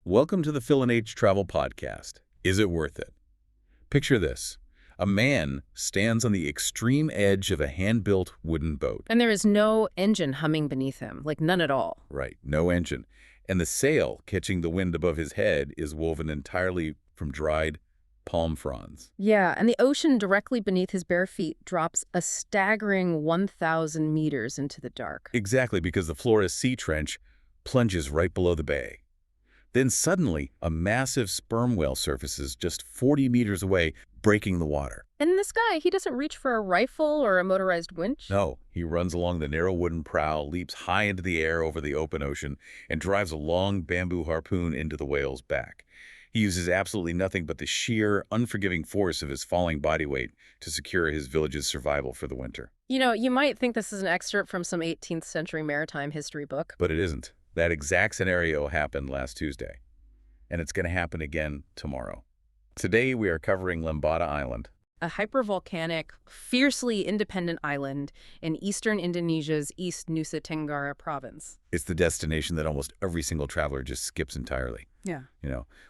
Welcome to the Phil and H Travel Podcast. Is it worth it? Picture this. A man stands on the extreme edge of a hand-built wooden boat. And there is no engine humming beneath him, like none at all. Right, no engine. And the sail catching the wind above his head is woven entirely from dried palm fronds. Yeah, and the ocean directly beneath his bare feet drops a staggering 1,000 meters into the dark. Exactly, because the Flores Sea Trench plunges right below the bay. Then suddenly, a massive sperm whale surfaces just 40 meters away, breaking the water. And this guy, he doesn't reach for a rifle or a motorized winch? No, he runs along the narrow wooden prow, leaps high into the air over the open ocean, and drives a long bamboo harpoon into the whale's back. He uses absolutely nothing but the sheer, unforgiving force of his falling body weight to secure his village's survival for the winter. You know, you might think this is an excerpt from some 18th century maritime history book. But it isn't. That exact scenario happened last Tuesday, and it's going to happen again tomorrow. Today, we are covering Lembata Island, A hypervolcanic, fiercely independent island in eastern Indonesia's East Nusa Tenggara province. It's the destination that almost every single traveler just skips entirely. Yeah.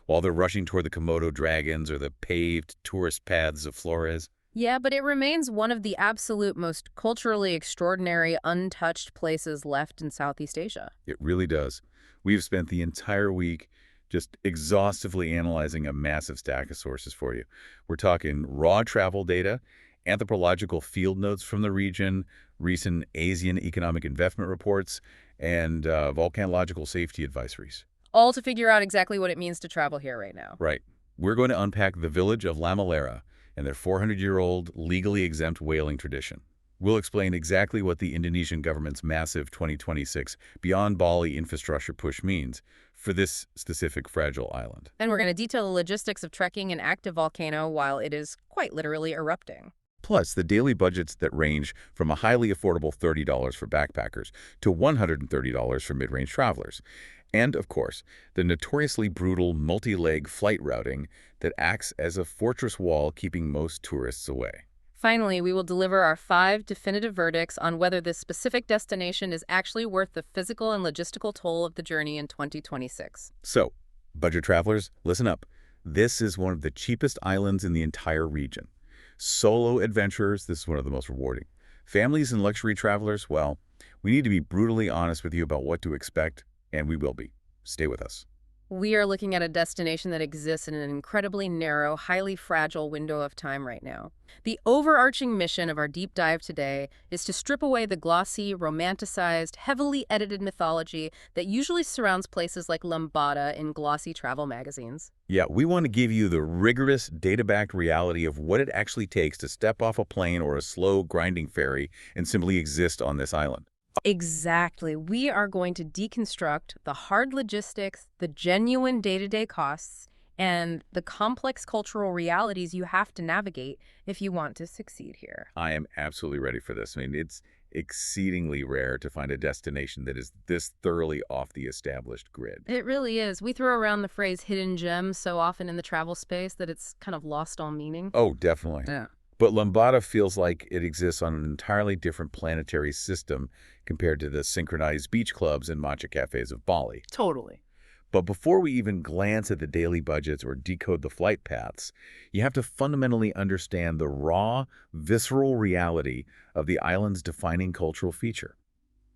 While they're rushing toward the Komodo dragons or the paved tourist paths of Flores. Yeah, but it remains one of the absolute most culturally extraordinary, untouched places left in Southeast Asia. It really does. We've spent the entire week just exhaustively analyzing a massive stack of sources for you. We're talking raw travel data, anthropological field notes from the region, recent Asian economic investment reports, and volcanological safety advisories. All to figure out exactly what it means to travel here right now. Right. We're going to unpack the village of Lamalera and their 400-year-old legally exempt whaling tradition. We'll explain exactly what the Indonesian government's massive 2026 Beyond Bali infrastructure push means for this specific fragile island. And we're going to detail the logistics of trekking an active volcano while it is quite literally erupting. Plus, the daily budgets that range from a highly affordable $30 for backpackers to $130 for mid-range travelers. And, of course, the notoriously brutal multi-leg flight routing that acts as a fortress wall keeping most tourists away. Finally, we will deliver our 5 definitive verdicts on whether this specific destination is actually worth the physical and logistical toll of the journey in 2026. So, budget travelers, listen up. This is one of the cheapest islands in the entire region. Solo adventurers, this is one of the most rewarding. Families and luxury travelers, well, we need to be brutally honest with you about what to expect, and we will be. Stay with us. We are looking at a destination that exists in an incredibly narrow, highly fragile window of time right now. The overarching mission of our deep dive today is to strip away the glossy, romanticized, heavily edited mythology that usually surrounds places like Lembata in glossy travel magazines. Yeah, we want to give you the rigorous, data-backed reality of what it actually takes to step off a plane or a slow, grinding ferry and simply exist on this island. Exactly. We are going to deconstruct the hard logistics, the genuine day-to-day costs, and the complex cultural realities you have to navigate if you want to succeed here. I am absolutely ready for this. I mean, it's exceedingly rare to find a destination that is this thoroughly off the established grid. It really is. We throw around the phrase hidden gem so often in the travel space that it's kind of lost all meaning. Oh, definitely. Yeah. But Lembata feels like it exists on an entirely different planetary system compared to the synchronized beach clubs and matcha cafes of Bali. Totally. But before we even glance at the daily budgets or decode the flight paths, you have to fundamentally understand the raw, visceral reality of the island's defining cultural feature.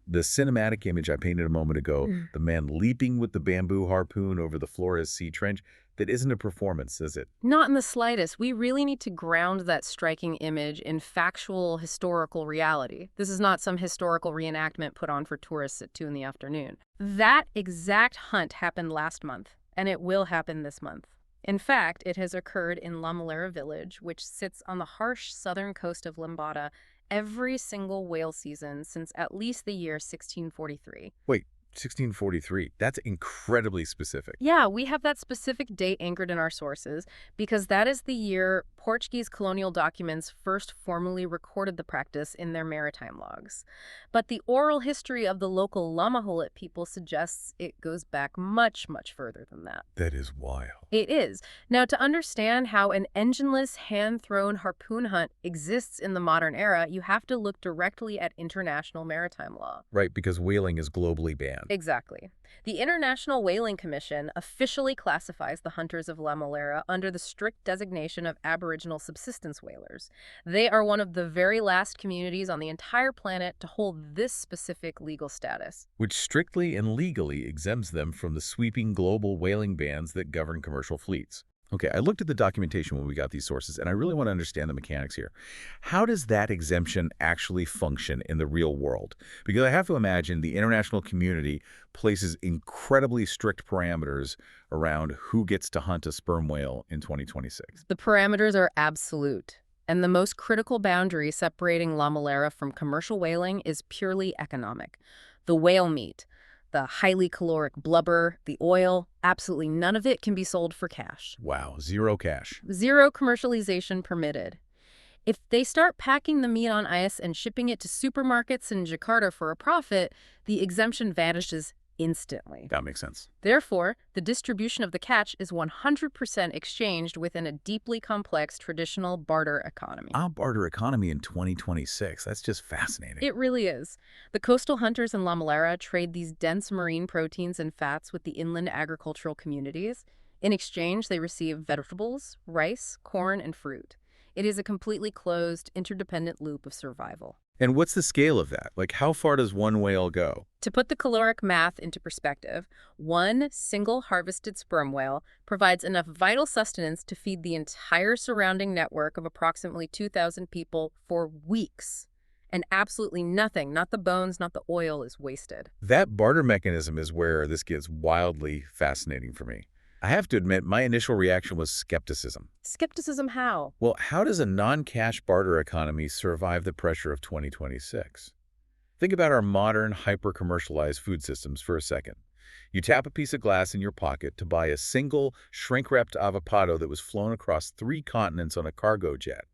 The cinematic image I painted a moment ago, the man leaping with the bamboo harpoon over the Flores Sea Trench, that isn't a performance, is it? Not in the slightest. We really need to ground that striking image in factual, historical reality. This is not some historical reenactment put on for tourists at 2 in the afternoon. That exact hunt happened last month, and it will happen this month. In fact, it has occurred in Lamalera village, which sits on the harsh southern coast of Lembata, every single whale season since at least the year 1643. Wait, 1643. That's incredibly specific. Yeah, we have that specific date anchored in our sources because that is the year Portuguese colonial documents first formally recorded the practice in their maritime logs. But the oral history of the local Lamaholit people suggests it goes back much, much further than that. That is wild. It is. Now, to understand how an engineless, hand-thrown harpoon hunt exists in the modern era, you have to look directly at international maritime law. Right, because whaling is globally banned. Exactly. The International Whaling Commission officially classifies the hunters of Lamalera under the strict designation of Aboriginal subsistence whalers. They are one of the very last communities on the entire planet to hold this specific legal status. Which strictly and legally exempts them from the sweeping global whaling bans that govern commercial fleets. Okay, I looked at the documentation when we got these sources, and I really want to understand the mechanics here. How does that exemption actually function in the real world? Because I have to imagine the international community places incredibly strict parameters around who gets to hunt a sperm whale in 2026. The parameters are absolute, and the most critical boundary separating Lamalera from commercial whaling is purely economic. The whale meat, the highly caloric blubber, the oil, absolutely none of it can be sold for cash. Wow, zero cash. Zero commercialization permitted. If they start packing the meat on ice and shipping it to supermarkets in Jakarta for a profit, the exemption vanishes instantly. That makes sense. Therefore, the distribution of the catch is 100% exchanged within a deeply complex traditional barter economy. A barter economy in 2026. That's just fascinating. It really is. The coastal hunters in Lamalera trade these dense marine proteins and fats with the inland agricultural communities. In exchange, they receive vegetables, rice, corn, and fruit. It is a completely closed, interdependent loop of survival. And what's the scale of that? Like, how far does one whale go? To put the caloric math into perspective, one single harvested sperm whale provides enough vital sustenance to feed the entire surrounding network of approximately 2,000 people for weeks. And absolutely nothing, not the bones, not the oil, is wasted. That barter mechanism is where this gets wildly fascinating for me. I have to admit, my initial reaction was skepticism. Skepticism how? Well, how does a non-cash barter economy survive the pressure of 2026? Think about our modern, hyper-commercialized food systems for a second. You tap a piece of glass in your pocket to buy a single, shrink-wrapped avocado that was flown across 3 continents on a cargo jet,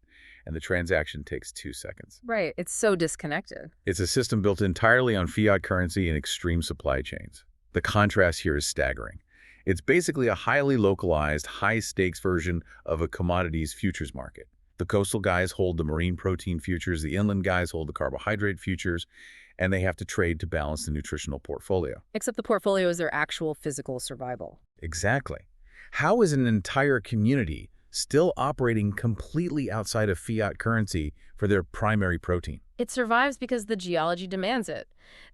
and the transaction takes 2 seconds. Right, it's so disconnected. It's a system built entirely on fiat currency and extreme supply chains. The contrast here is staggering. It's basically a highly localized, high-stakes version of a commodities futures market. The coastal guys hold the marine protein futures, the inland guys hold the carbohydrate futures, and they have to trade to balance the nutritional portfolio. Except the portfolio is their actual physical survival. Exactly. How is an entire community still operating completely outside of fiat currency for their primary protein? It survives because the geology demands it.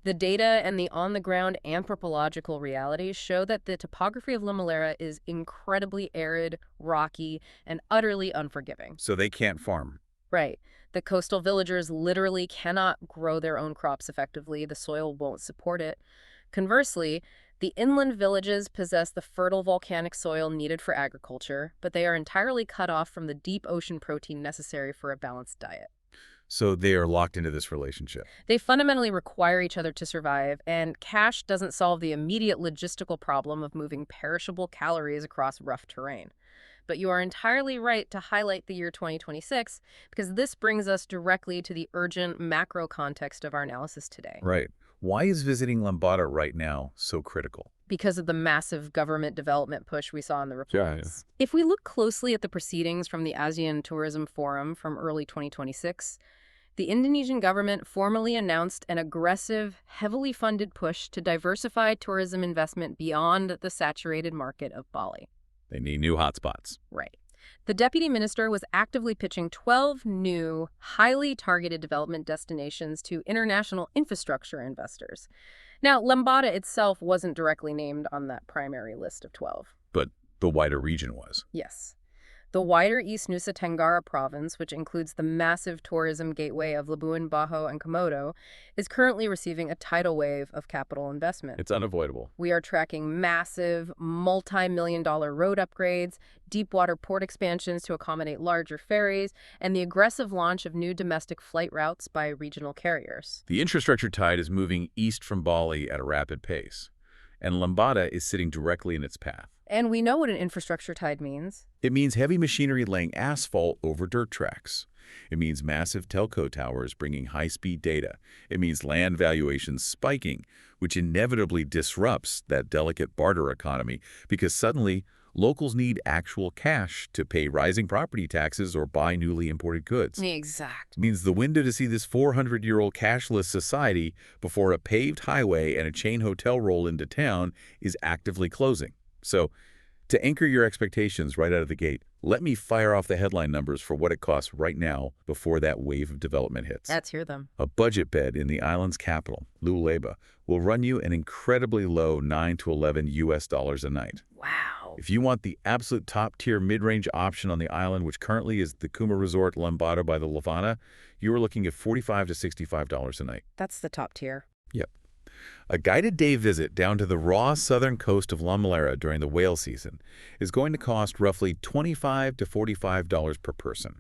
The data and the on-the-ground anthropological reality show that the topography of Lamalera is incredibly arid, rocky, and utterly unforgiving. So they can't farm. Right. The coastal villagers literally cannot grow their own crops effectively. The soil won't support it. Conversely, the inland villages possess the fertile volcanic soil needed for agriculture, but they are entirely cut off from the deep ocean protein necessary for a balanced diet. So they are locked into this relationship. They fundamentally require each other to survive, and cash doesn't solve the immediate logistical problem of moving perishable calories across rough terrain. But you are entirely right to highlight the year 2026, because this brings us directly to the urgent macro context of our analysis today. Right. Why is visiting Lembata right now so critical? Because of the massive government development push we saw in the reports. Yeah. If we look closely at the proceedings from the ASEAN Tourism Forum from early 2026, the Indonesian government formally announced an aggressive, heavily funded push to diversify tourism investment beyond the saturated market of Bali. They need new hotspots. Right. The deputy minister was actively pitching 12 new, highly targeted development destinations to international infrastructure investors. Now, Lembata itself wasn't directly named on that primary list of 12. But the wider region was. Yes. The wider East Nusa Tenggara province, which includes the massive tourism gateway of Labuan Bajo and Komodo, is currently receiving a tidal wave of capital investment. It's unavoidable. We are tracking massive, multi-million-dollar road upgrades, deep-water port expansions to accommodate larger ferries, and the aggressive launch of new domestic flight routes by regional carriers. The infrastructure tide is moving east from Bali at a rapid pace, and Lembata is sitting directly in its path. And we know what an infrastructure tide means. It means heavy machinery laying asphalt over dirt tracks. It means massive telco towers bringing high-speed data. It means land valuations spiking, which inevitably disrupts that delicate barter economy because suddenly locals need actual cash to pay rising property taxes or buy newly imported goods. Exact. It means the window to see this 400-year-old cashless society before a paved highway and a chain hotel roll into town is actively closing. So, to anchor your expectations right out of the gate, let me fire off the headline numbers for what it costs right now before that wave of development hits. Let's hear them. A budget bed in the island's capital, Lewoleba, will run you an incredibly low $9 to $11 a night. Wow. If you want the absolute top-tier mid-range option on the island, which currently is the Kuma Resort Lembata by the Levana, you are looking at $45 to $65 a night. That's the top tier. Yep. A guided day visit down to the raw southern coast of Lamalera during the whale season is going to cost roughly $25 to $45 per person.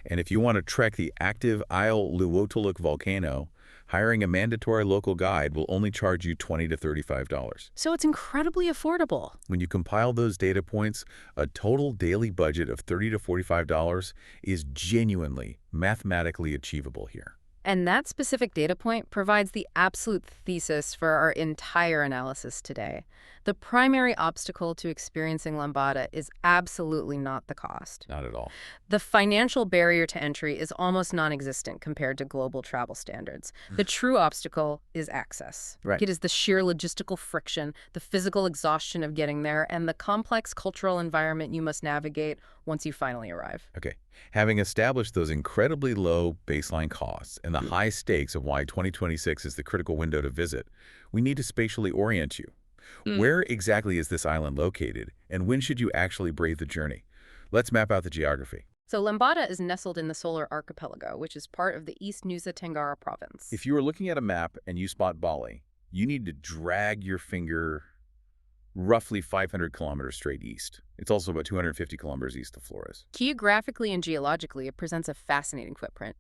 And if you want to trek the active Ile Lewotolok volcano, hiring a mandatory local guide will only charge you $20 to $35. So it's incredibly affordable. When you compile those data points, a total daily budget of $30 to $45 is genuinely mathematically achievable here. And that specific data point provides the absolute thesis for our entire analysis today. The primary obstacle to experiencing Lembata is absolutely not the cost. Not at all. The financial barrier to entry is almost non-existent compared to global travel standards. The true obstacle is access. Right. It is the sheer logistical friction, the physical exhaustion of getting there, and the complex cultural environment you must navigate once you finally arrive. Okay. Having established those incredibly low baseline costs and the high stakes of why 2026 is the critical window to visit, we need to spatially orient you. Where exactly is this island located, and when should you actually brave the journey? Let's map out the geography. So Lembata is nestled in the Solar Archipelago, which is part of the East Nusa Tenggara province. If you are looking at a map and you spot Bali, you need to drag your finger roughly 500 kilometers straight east. It's also about 250 kilometers east of Flores. Geographically and geologically, it presents a fascinating footprint.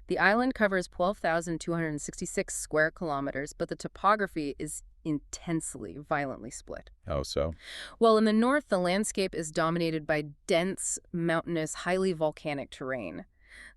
The island covers 12,266 square kilometers, but the topography is intensely, violently split. Oh, so? Well, in the north, the landscape is dominated by dense, mountainous, highly volcanic terrain.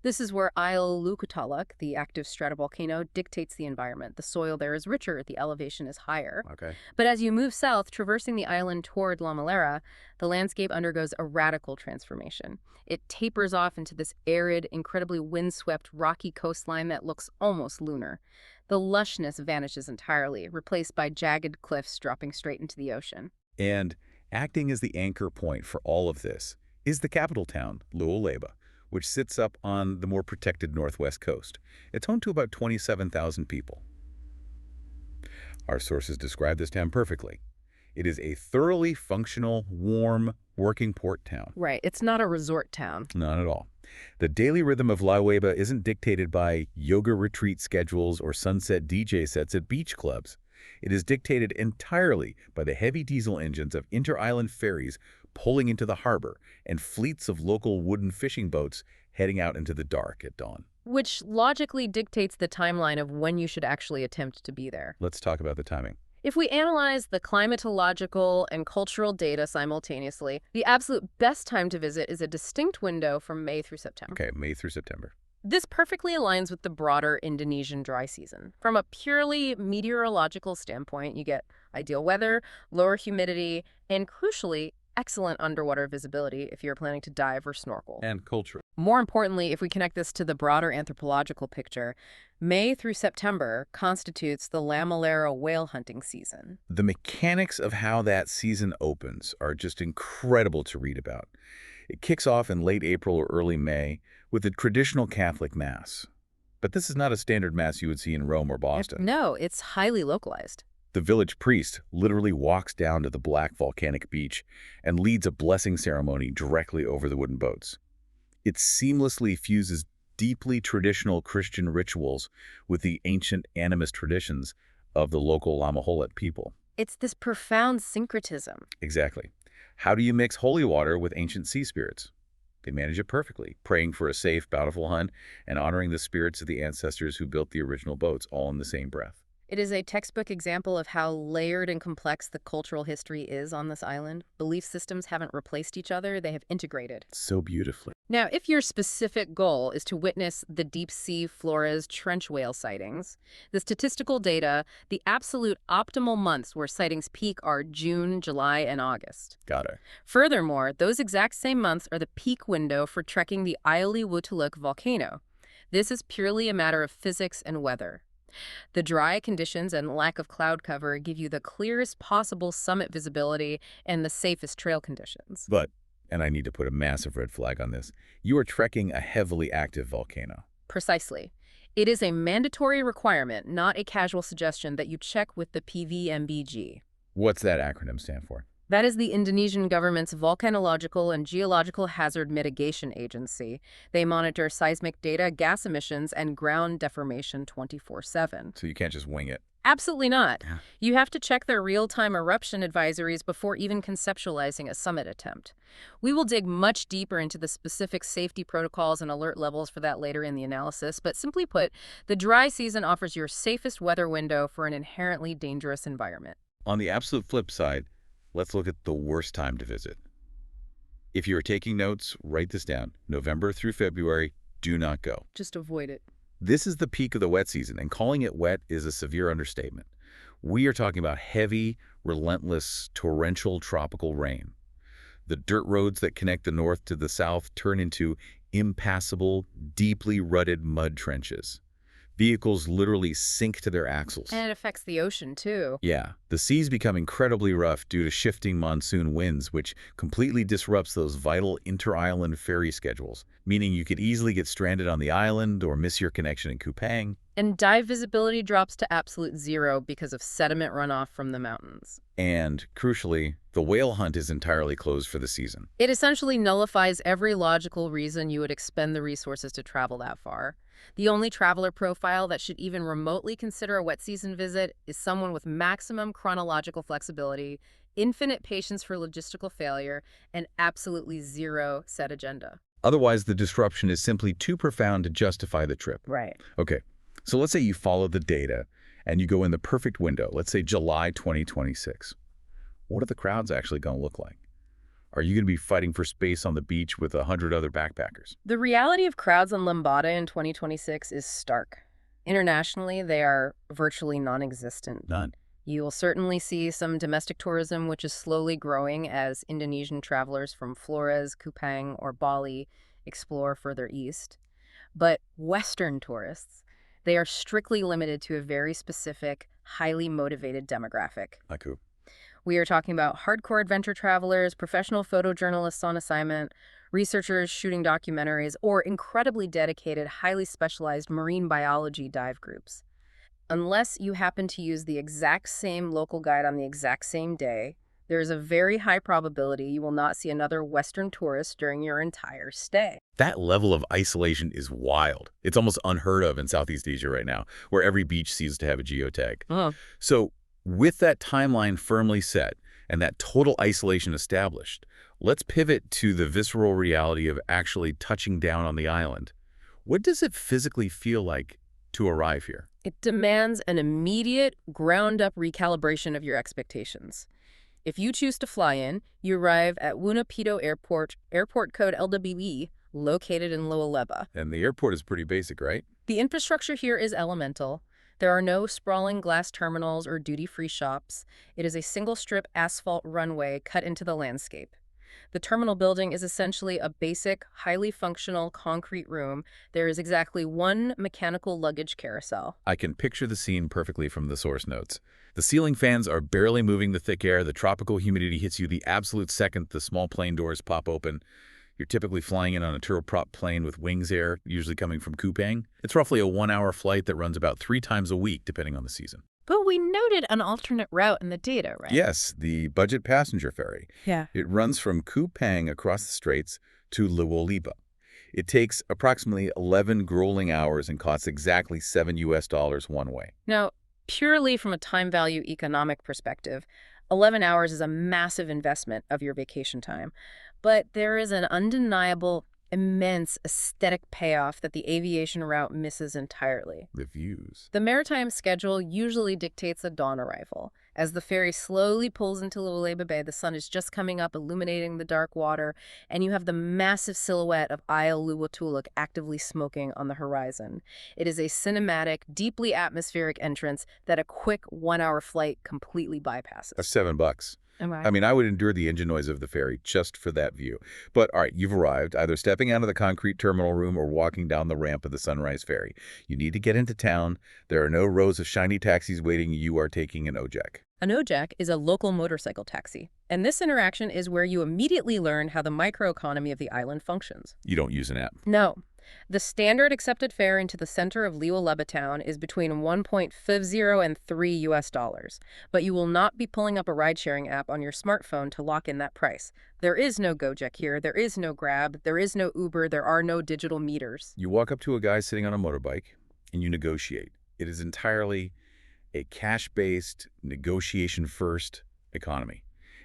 This is where Ile Lewotolok, the active stratovolcano, dictates the environment. The soil there is richer, the elevation is higher. Okay. But as you move south, traversing the island toward Lamalera, the landscape undergoes a radical transformation. It tapers off into this arid, incredibly windswept, rocky coastline that looks almost lunar. The lushness vanishes entirely, replaced by jagged cliffs dropping straight into the ocean. And acting as the anchor point for all of this is the capital town, Lewoleba, which sits up on the more protected northwest coast. It's home to about 27,000 people. Our sources describe this town perfectly. It is a thoroughly functional, warm, working port town. Right, it's not a resort town. Not at all. The daily rhythm of Lewoleba isn't dictated by yoga retreat schedules or sunset DJ sets at beach clubs. It is dictated entirely by the heavy diesel engines of inter-island ferries pulling into the harbor and fleets of local wooden fishing boats heading out into the dark at dawn. Which logically dictates the timeline of when you should actually attempt to be there. Let's talk about the timing. If we analyze the climatological and cultural data simultaneously, the absolute best time to visit is a distinct window from May through September. Okay, May through September. This perfectly aligns with the broader Indonesian dry season. From a purely meteorological standpoint, you get ideal weather, lower humidity, and crucially, excellent underwater visibility if you're planning to dive or snorkel. And culture. More importantly, if we connect this to the broader anthropological picture, May through September constitutes the Lamalera whale hunting season. The mechanics of how that season opens are just incredible to read about. It kicks off in late April or early May with a traditional Catholic Mass. But this is not a standard Mass you would see in Rome or Boston. No, it's highly localized. The village priest literally walks down to the black volcanic beach and leads a blessing ceremony directly over the wooden boats. It seamlessly fuses deeply traditional Christian rituals with the ancient animist traditions of the local Lamaholet people. It's this profound syncretism. Exactly. How do you mix holy water with ancient sea spirits? They manage it perfectly, praying for a safe, bountiful hunt and honoring the spirits of the ancestors who built the original boats all in the same breath. It is a textbook example of how layered and complex the cultural history is on this island. Belief systems haven't replaced each other, they have integrated. So beautifully. Now, if your specific goal is to witness the deep-sea Flores trench whale sightings, the statistical data, the absolute optimal months where sightings peak are June, July, and August. Got it. Furthermore, those exact same months are the peak window for trekking the Ile Lewotolok volcano. This is purely a matter of physics and weather. The dry conditions and lack of cloud cover give you the clearest possible summit visibility and the safest trail conditions. But, and I need to put a massive red flag on this, you are trekking a heavily active volcano. Precisely. It is a mandatory requirement, not a casual suggestion, that you check with the PVMBG. What's that acronym stand for? That is the Indonesian government's Volcanological and Geological Hazard Mitigation Agency. They monitor seismic data, gas emissions, and ground deformation 24/7. So you can't just wing it. Absolutely not. Yeah. You have to check their real-time eruption advisories before even conceptualizing a summit attempt. We will dig much deeper into the specific safety protocols and alert levels for that later in the analysis, but simply put, the dry season offers your safest weather window for an inherently dangerous environment. On the absolute flip side, let's look at the worst time to visit. If you are taking notes, write this down. November through February, do not go. Just avoid it. This is the peak of the wet season, and calling it wet is a severe understatement. We are talking about heavy, relentless, torrential tropical rain. The dirt roads that connect the north to the south turn into impassable, deeply rutted mud trenches. Vehicles literally sink to their axles. And it affects the ocean, too. Yeah, the seas become incredibly rough due to shifting monsoon winds, which completely disrupts those vital inter-island ferry schedules, meaning you could easily get stranded on the island or miss your connection in Kupang. And dive visibility drops to absolute zero because of sediment runoff from the mountains. And, crucially, the whale hunt is entirely closed for the season. It essentially nullifies every logical reason you would expend the resources to travel that far. The only traveler profile that should even remotely consider a wet season visit is someone with maximum chronological flexibility, infinite patience for logistical failure, and absolutely zero set agenda. Otherwise, the disruption is simply too profound to justify the trip. Right. Okay, so let's say you follow the data and you go in the perfect window, let's say July 2026. What are the crowds actually going to look like? Are you going to be fighting for space on the beach with 100 other backpackers? The reality of crowds on Lembata in 2026 is stark. Internationally, they are virtually non-existent. None. You will certainly see some domestic tourism, which is slowly growing as Indonesian travelers from Flores, Kupang, or Bali explore further east. But Western tourists, they are strictly limited to a very specific, highly motivated demographic. Like who? We are talking about hardcore adventure travelers, professional photojournalists on assignment, researchers shooting documentaries, or incredibly dedicated, highly specialized marine biology dive groups. Unless you happen to use the exact same local guide on the exact same day, there is a very high probability you will not see another Western tourist during your entire stay. That level of isolation is wild. It's almost unheard of in Southeast Asia right now, where every beach seems to have a geotag. So, with that timeline firmly set and that total isolation established, let's pivot to the visceral reality of actually touching down on the island. What does it physically feel like to arrive here? It demands an immediate, ground-up recalibration of your expectations. If you choose to fly in, you arrive at Wunapito Airport, airport code LWE, located in Lewoleba. And the airport is pretty basic, right? The infrastructure here is elemental. There are no sprawling glass terminals or duty-free shops. It is a single-strip asphalt runway cut into the landscape. The terminal building is essentially a basic, highly functional concrete room. There is exactly one mechanical luggage carousel. I can picture the scene perfectly from the source notes. The ceiling fans are barely moving the thick air. The tropical humidity hits you the absolute second the small plane doors pop open. You're typically flying in on a turboprop plane with Wings Air, usually coming from Kupang. It's roughly a 1-hour flight that runs about 3 times a week, depending on the season. But we noted an alternate route in the data, right? Yes, the budget passenger ferry. Yeah. It runs from Kupang across the straits to Lewoleba. It takes approximately 11 grueling hours and costs exactly $7 one way. Now, purely from a time value economic perspective, 11 hours is a massive investment of your vacation time. But there is an undeniable immense aesthetic payoff that the aviation route misses entirely. The views. The maritime schedule usually dictates a dawn arrival. As the ferry slowly pulls into Lewoleba Bay, the sun is just coming up, illuminating the dark water, and you have the massive silhouette of Ile Lewotolok actively smoking on the horizon. It is a cinematic, deeply atmospheric entrance that a quick one-hour flight completely bypasses. That's $7. Am I mean, I would endure the engine noise of the ferry just for that view. But, all right, you've arrived, either stepping out of the concrete terminal room or walking down the ramp of the Sunrise Ferry. You need to get into town. There are no rows of shiny taxis waiting. You are taking an OJAC. An OJAC is a local motorcycle taxi, and this interaction is where you immediately learn how the microeconomy of the island functions. You don't use an app. No. The standard accepted fare into the center of Lewoleba town is between $1.50 and $3, but you will not be pulling up a ride-sharing app on your smartphone to lock in that price. There is no Gojek here, there is no Grab, there is no Uber, there are no digital meters. You walk up to a guy sitting on a motorbike, and you negotiate. It is entirely a cash-based, negotiation-first economy.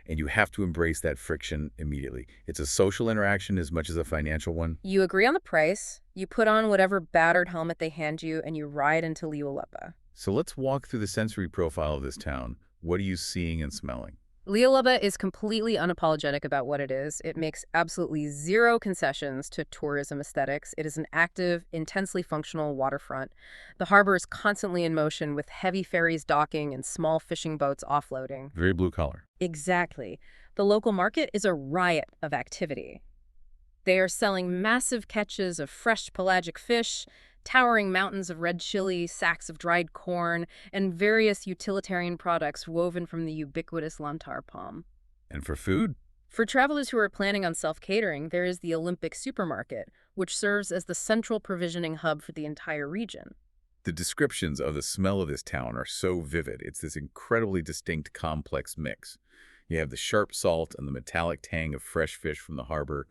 And you have to embrace that friction immediately. It's a social interaction as much as a financial one. You agree on the price, you put on whatever battered helmet they hand you, and you ride into Lewoleba. So let's walk through the sensory profile of this town. What are you seeing and smelling? Lewoleba is completely unapologetic about what it is. It makes absolutely zero concessions to tourism aesthetics. It is an active, intensely functional waterfront. The harbor is constantly in motion with heavy ferries docking and small fishing boats offloading. Very blue collar. Exactly. The local market is a riot of activity. They are selling massive catches of fresh pelagic fish, towering mountains of red chili, sacks of dried corn, and various utilitarian products woven from the ubiquitous lantar palm. And for food? For travelers who are planning on self-catering, there is the Olympic supermarket, which serves as the central provisioning hub for the entire region. The descriptions of the smell of this town are so vivid. It's this incredibly distinct, complex mix. You have the sharp salt and the metallic tang of fresh fish from the harbor,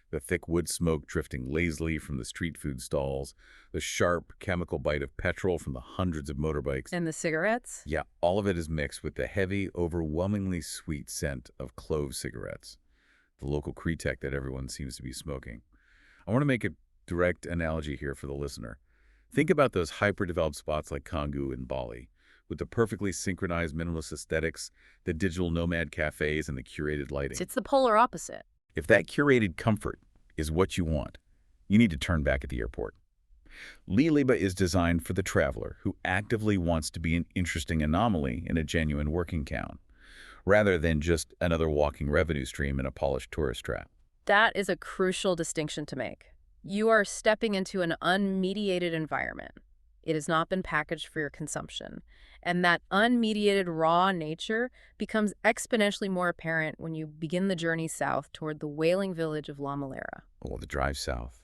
the thick wood smoke drifting lazily from the street food stalls, the sharp chemical bite of petrol from the hundreds of motorbikes. And the cigarettes? Yeah, all of it is mixed with the heavy, overwhelmingly sweet scent of clove cigarettes, the local Kretek that everyone seems to be smoking. I want to make a direct analogy here for the listener. Think about those hyper-developed spots like Canggu in Bali, with the perfectly synchronized minimalist aesthetics, the digital nomad cafes, and the curated lighting. It's the polar opposite. If that curated comfort is what you want, you need to turn back at the airport. Lewoleba is designed for the traveler who actively wants to be an interesting anomaly in a genuine working town, rather than just another walking revenue stream in a polished tourist trap. That is a crucial distinction to make. You are stepping into an unmediated environment. It has not been packaged for your consumption. And that unmediated raw nature becomes exponentially more apparent when you begin the journey south toward the whaling village of Lamalera. Well, the drive south.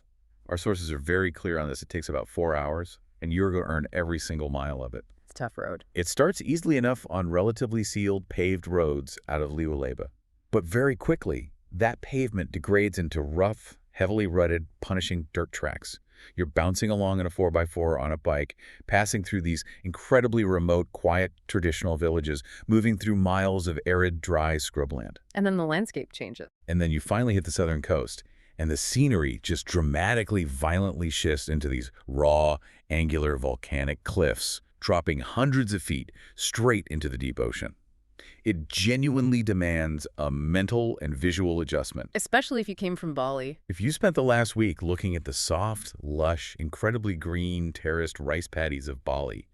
Our sources are very clear on this. It takes about 4 hours, and you're going to earn every single mile of it. It's a tough road. It starts easily enough on relatively sealed, paved roads out of Lewoleba. But very quickly, that pavement degrades into rough, heavily rutted, punishing dirt tracks. You're bouncing along in a 4x4 on a bike, passing through these incredibly remote, quiet, traditional villages, moving through miles of arid, dry scrubland. And then the landscape changes. And then you finally hit the southern coast, and the scenery just dramatically, violently shifts into these raw, angular, volcanic cliffs, dropping hundreds of feet straight into the deep ocean. It genuinely demands a mental and visual adjustment. Especially if you came from Bali. If you spent the last week looking at the soft, lush, incredibly green, terraced rice paddies of Bali,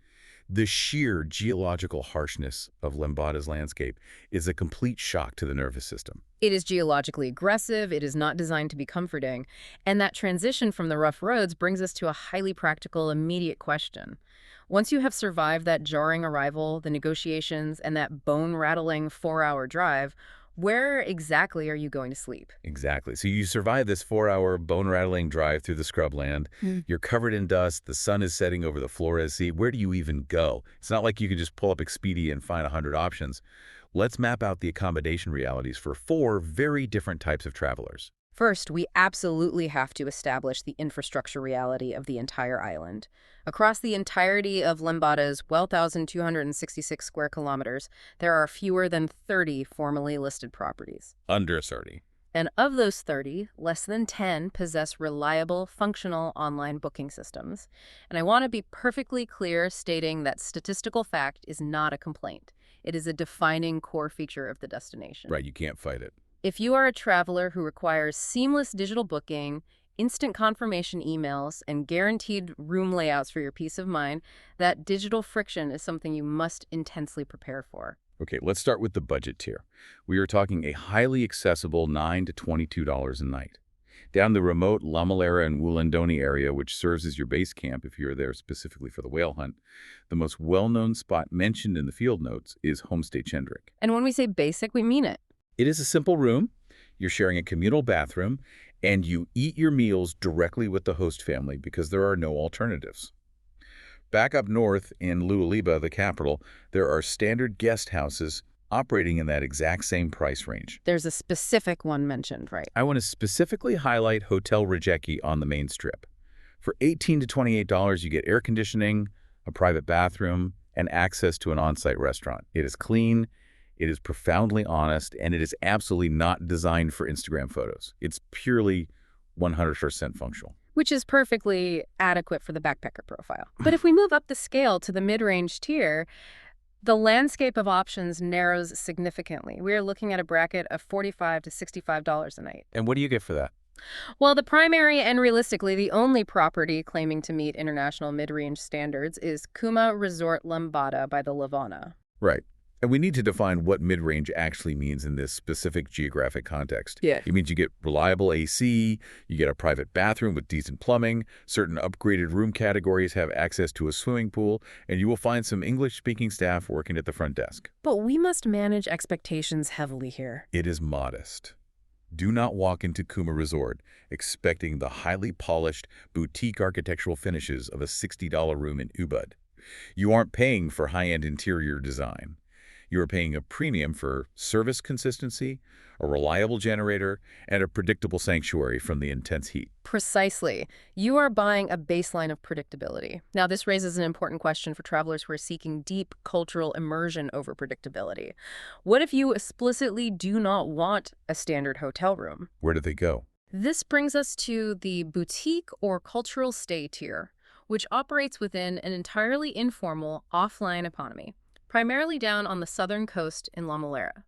the sheer geological harshness of Lembata's landscape is a complete shock to the nervous system. It is geologically aggressive, it is not designed to be comforting, and that transition from the rough roads brings us to a highly practical, immediate question. Once you have survived that jarring arrival, the negotiations, and that bone-rattling 4-hour drive, where exactly are you going to sleep? Exactly. So you survive this 4-hour bone-rattling drive through the scrubland. You're covered in dust. The sun is setting over the Flores Sea. Where do you even go? It's not like you can just pull up Expedia and find 100 options. Let's map out the accommodation realities for 4 very different types of travelers. First, we absolutely have to establish the infrastructure reality of the entire island. Across the entirety of Lembata's 1,266 square kilometers, there are fewer than 30 formally listed properties. Under 30. And of those 30, less than 10 possess reliable, functional online booking systems. And I want to be perfectly clear stating that statistical fact is not a complaint. It is a defining core feature of the destination. Right, you can't fight it. If you are a traveler who requires seamless digital booking, instant confirmation emails, and guaranteed room layouts for your peace of mind, that digital friction is something you must intensely prepare for. Okay, let's start with the budget tier. We are talking a highly accessible $9 to $22 a night. Down the remote Lamalera and Wulandoni area, which serves as your base camp if you're there specifically for the whale hunt, the most well-known spot mentioned in the field notes is Homestay Chendrick. And when we say basic, we mean it. It is a simple room, you're sharing a communal bathroom, and you eat your meals directly with the host family because there are no alternatives. Back up north in Lewoleba, the capital, there are standard guest houses operating in that exact same price range. There's a specific one mentioned, right? I want to specifically highlight Hotel Rijeki on the main strip. For $18 to $28, you get air conditioning, a private bathroom, and access to an on-site restaurant. It is clean, it is profoundly honest, and it is absolutely not designed for Instagram photos. It's purely 100% functional. Which is perfectly adequate for the backpacker profile. But if we move up the scale to the mid-range tier, the landscape of options narrows significantly. We are looking at a bracket of $45 to $65 a night. And what do you get for that? Well, the primary and realistically the only property claiming to meet international mid-range standards is Kuma Resort Lembata by the Levana. Right. And we need to define what mid-range actually means in this specific geographic context. Yeah. It means you get reliable AC, you get a private bathroom with decent plumbing, certain upgraded room categories have access to a swimming pool, and you will find some English-speaking staff working at the front desk. But we must manage expectations heavily here. It is modest. Do not walk into Kuma Resort expecting the highly polished boutique architectural finishes of a $60 room in Ubud. You aren't paying for high-end interior design. You are paying a premium for service consistency, a reliable generator, and a predictable sanctuary from the intense heat. Precisely. You are buying a baseline of predictability. Now, this raises an important question for travelers who are seeking deep cultural immersion over predictability. What if you explicitly do not want a standard hotel room? Where do they go? This brings us to the boutique or cultural stay tier, which operates within an entirely informal, offline economy, primarily down on the southern coast in Lamalera.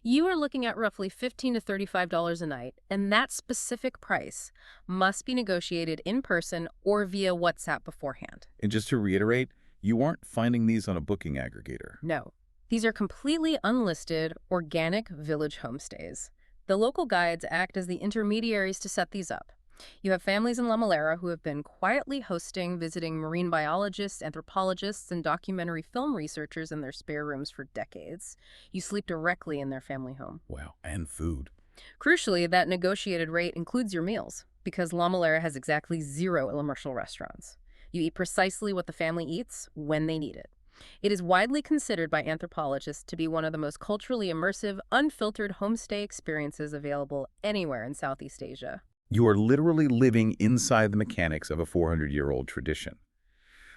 You are looking at roughly $15 to $35 a night, and that specific price must be negotiated in person or via WhatsApp beforehand. And just to reiterate, you aren't finding these on a booking aggregator. No. These are completely unlisted, organic village homestays. The local guides act as the intermediaries to set these up. You have families in Lamalera who have been quietly hosting, visiting marine biologists, anthropologists, and documentary film researchers in their spare rooms for decades. You sleep directly in their family home. Wow, and food. Crucially, that negotiated rate includes your meals, because Lamalera has exactly 0 commercial restaurants. You eat precisely what the family eats, when they need it. It is widely considered by anthropologists to be one of the most culturally immersive, unfiltered homestay experiences available anywhere in Southeast Asia. You are literally living inside the mechanics of a 400-year-old tradition.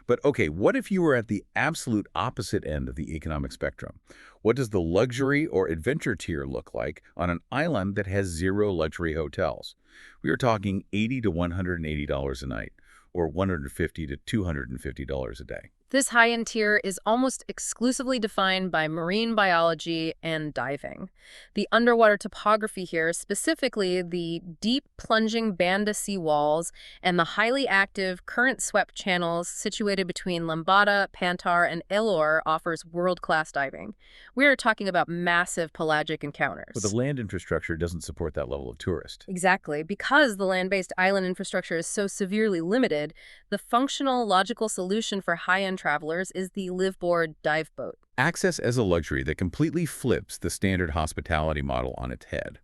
But okay, what if you were at the absolute opposite end of the economic spectrum? What does the luxury or adventure tier look like on an island that has 0 luxury hotels? We are talking $80 to $180 a night, or $150 to $250 a day. This high-end tier is almost exclusively defined by marine biology and diving. The underwater topography here, specifically the deep plunging Banda sea walls and the highly active current-swept channels situated between Lembata, Pantar, and Elor, offers world-class diving. We are talking about massive pelagic encounters. But the land infrastructure doesn't support that level of tourist. Exactly. Because the land-based island infrastructure is so severely limited, the functional, logical solution for high-end travelers is the liveaboard dive boat. Access as a luxury that completely flips the standard hospitality model on its head.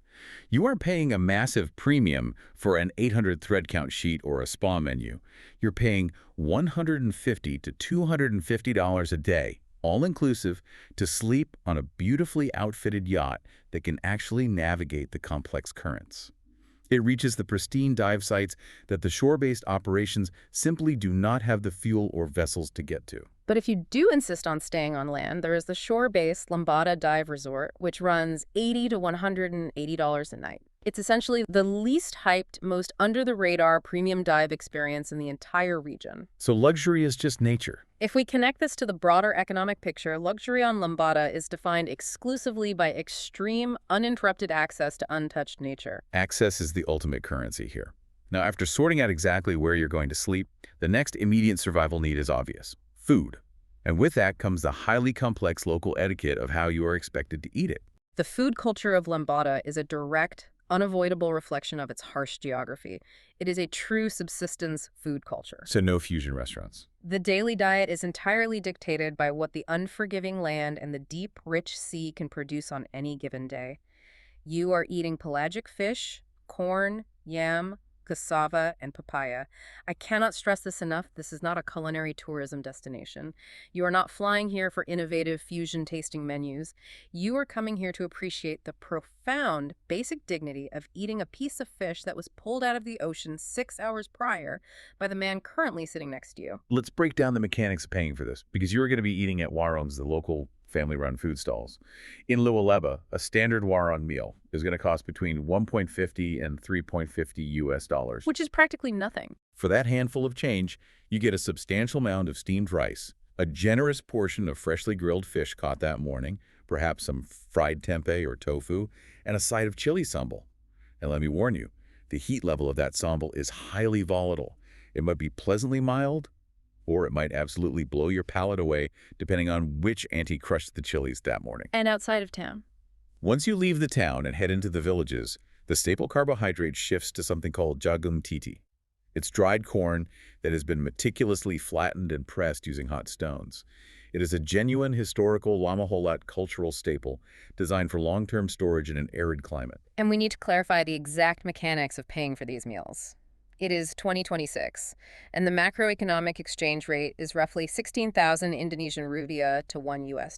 You aren't paying a massive premium for an 800 thread count sheet or a spa menu. You're paying $150 to $250 a day, all-inclusive, to sleep on a beautifully outfitted yacht that can actually navigate the complex currents. It reaches the pristine dive sites that the shore-based operations simply do not have the fuel or vessels to get to. But if you do insist on staying on land, there is the shore-based Lembata Dive Resort, which runs $80 to $180 a night. It's essentially the least hyped, most under-the-radar premium dive experience in the entire region. So luxury is just nature. If we connect this to the broader economic picture, luxury on Lembata is defined exclusively by extreme, uninterrupted access to untouched nature. Access is the ultimate currency here. Now, after sorting out exactly where you're going to sleep, the next immediate survival need is obvious: food. And with that comes the highly complex local etiquette of how you are expected to eat it. The food culture of Lembata is a direct, unavoidable reflection of its harsh geography. It is a true subsistence food culture. So no fusion restaurants. The daily diet is entirely dictated by what the unforgiving land and the deep, rich sea can produce on any given day. You are eating pelagic fish, corn, yam, cassava, and papaya. I cannot stress this enough. This is not a culinary tourism destination. You are not flying here for innovative fusion tasting menus. You are coming here to appreciate the profound, basic dignity of eating a piece of fish that was pulled out of the ocean 6 hours prior by the man currently sitting next to you. Let's break down the mechanics of paying for this, because you're going to be eating at Warung's, the local family-run food stalls. In Lewoleba, a standard Warung meal is going to cost between $1.50 and $3.50 US. Which is practically nothing. For that handful of change, you get a substantial amount of steamed rice, a generous portion of freshly grilled fish caught that morning, perhaps some fried tempeh or tofu, and a side of chili sambal. And let me warn you, the heat level of that sambal is highly volatile. It might be pleasantly mild, or it might absolutely blow your palate away, depending on which auntie crushed the chilies that morning. And outside of town. Once you leave the town and head into the villages, the staple carbohydrate shifts to something called jagung titi. It's dried corn that has been meticulously flattened and pressed using hot stones. It is a genuine historical Lamalera cultural staple designed for long-term storage in an arid climate. And we need to clarify the exact mechanics of paying for these meals. It is 2026, and the macroeconomic exchange rate is roughly 16,000 Indonesian rupiah to $1 US.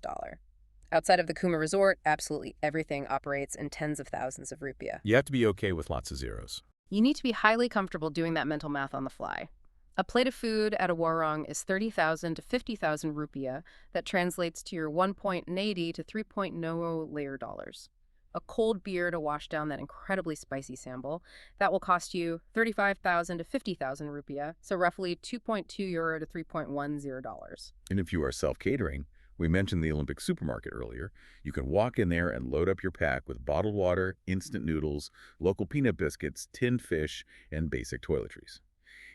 Outside of the Kuma Resort, absolutely everything operates in tens of thousands of rupiah. You have to be okay with lots of zeros. You need to be highly comfortable doing that mental math on the fly. A plate of food at a warung is 30,000 to 50,000 rupiah. That translates to your 1.80 to 3.00 layer dollars. A cold beer to wash down that incredibly spicy sambal, that will cost you 35,000 to 50,000 rupiah, so roughly 2.2 euro to $3.10. And if you are self-catering, we mentioned the Olympic supermarket earlier, you can walk in there and load up your pack with bottled water, instant noodles, local peanut biscuits, tinned fish, and basic toiletries.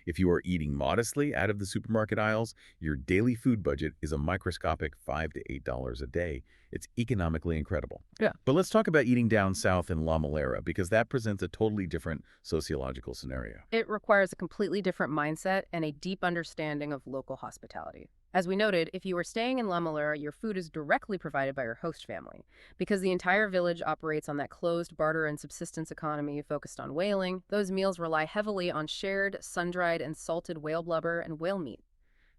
If you are eating modestly out of the supermarket aisles, your daily food budget is a microscopic $5 to $8 a day. It's economically incredible. Yeah. But let's talk about eating down south in Lamalera, because that presents a totally different sociological scenario. It requires a completely different mindset and a deep understanding of local hospitality. As we noted, if you are staying in Lamalera, your food is directly provided by your host family. Because the entire village operates on that closed barter and subsistence economy focused on whaling, those meals rely heavily on shared, sun-dried, and salted whale blubber and whale meat.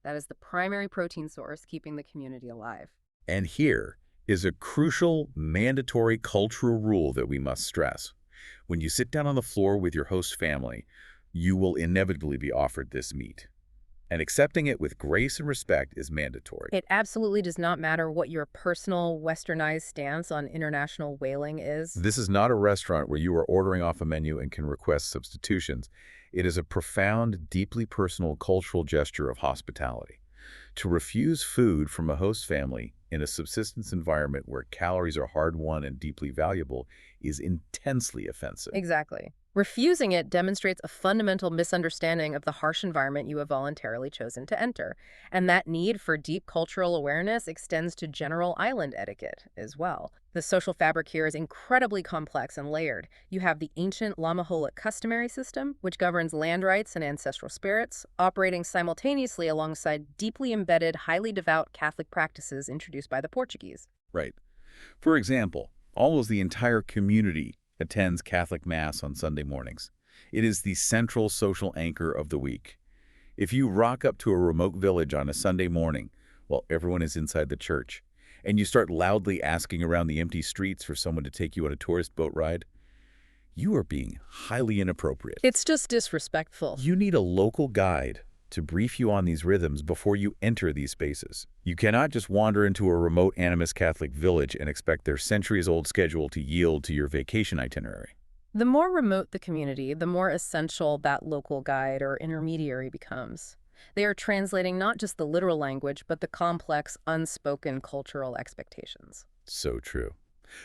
That is the primary protein source keeping the community alive. And here is a crucial, mandatory cultural rule that we must stress. When you sit down on the floor with your host family, you will inevitably be offered this meat. And accepting it with grace and respect is mandatory. It absolutely does not matter what your personal westernized stance on international whaling is. This is not a restaurant where you are ordering off a menu and can request substitutions. It is a profound, deeply personal cultural gesture of hospitality. To refuse food from a host family in a subsistence environment where calories are hard-won and deeply valuable is intensely offensive. Exactly. Refusing it demonstrates a fundamental misunderstanding of the harsh environment you have voluntarily chosen to enter. And that need for deep cultural awareness extends to general island etiquette as well. The social fabric here is incredibly complex and layered. You have the ancient Lamalera customary system, which governs land rights and ancestral spirits, operating simultaneously alongside deeply embedded, highly devout Catholic practices introduced by the Portuguese. Right. For example, almost the entire community attends Catholic Mass on Sunday mornings. It is the central social anchor of the week. If you rock up to a remote village on a Sunday morning while everyone is inside the church, and you start loudly asking around the empty streets for someone to take you on a tourist boat ride, you are being highly inappropriate. It's just disrespectful. You need a local guide to brief you on these rhythms before you enter these spaces. You cannot just wander into a remote animist Catholic village and expect their centuries-old schedule to yield to your vacation itinerary. The more remote the community, the more essential that local guide or intermediary becomes. They are translating not just the literal language, but the complex, unspoken cultural expectations. So true.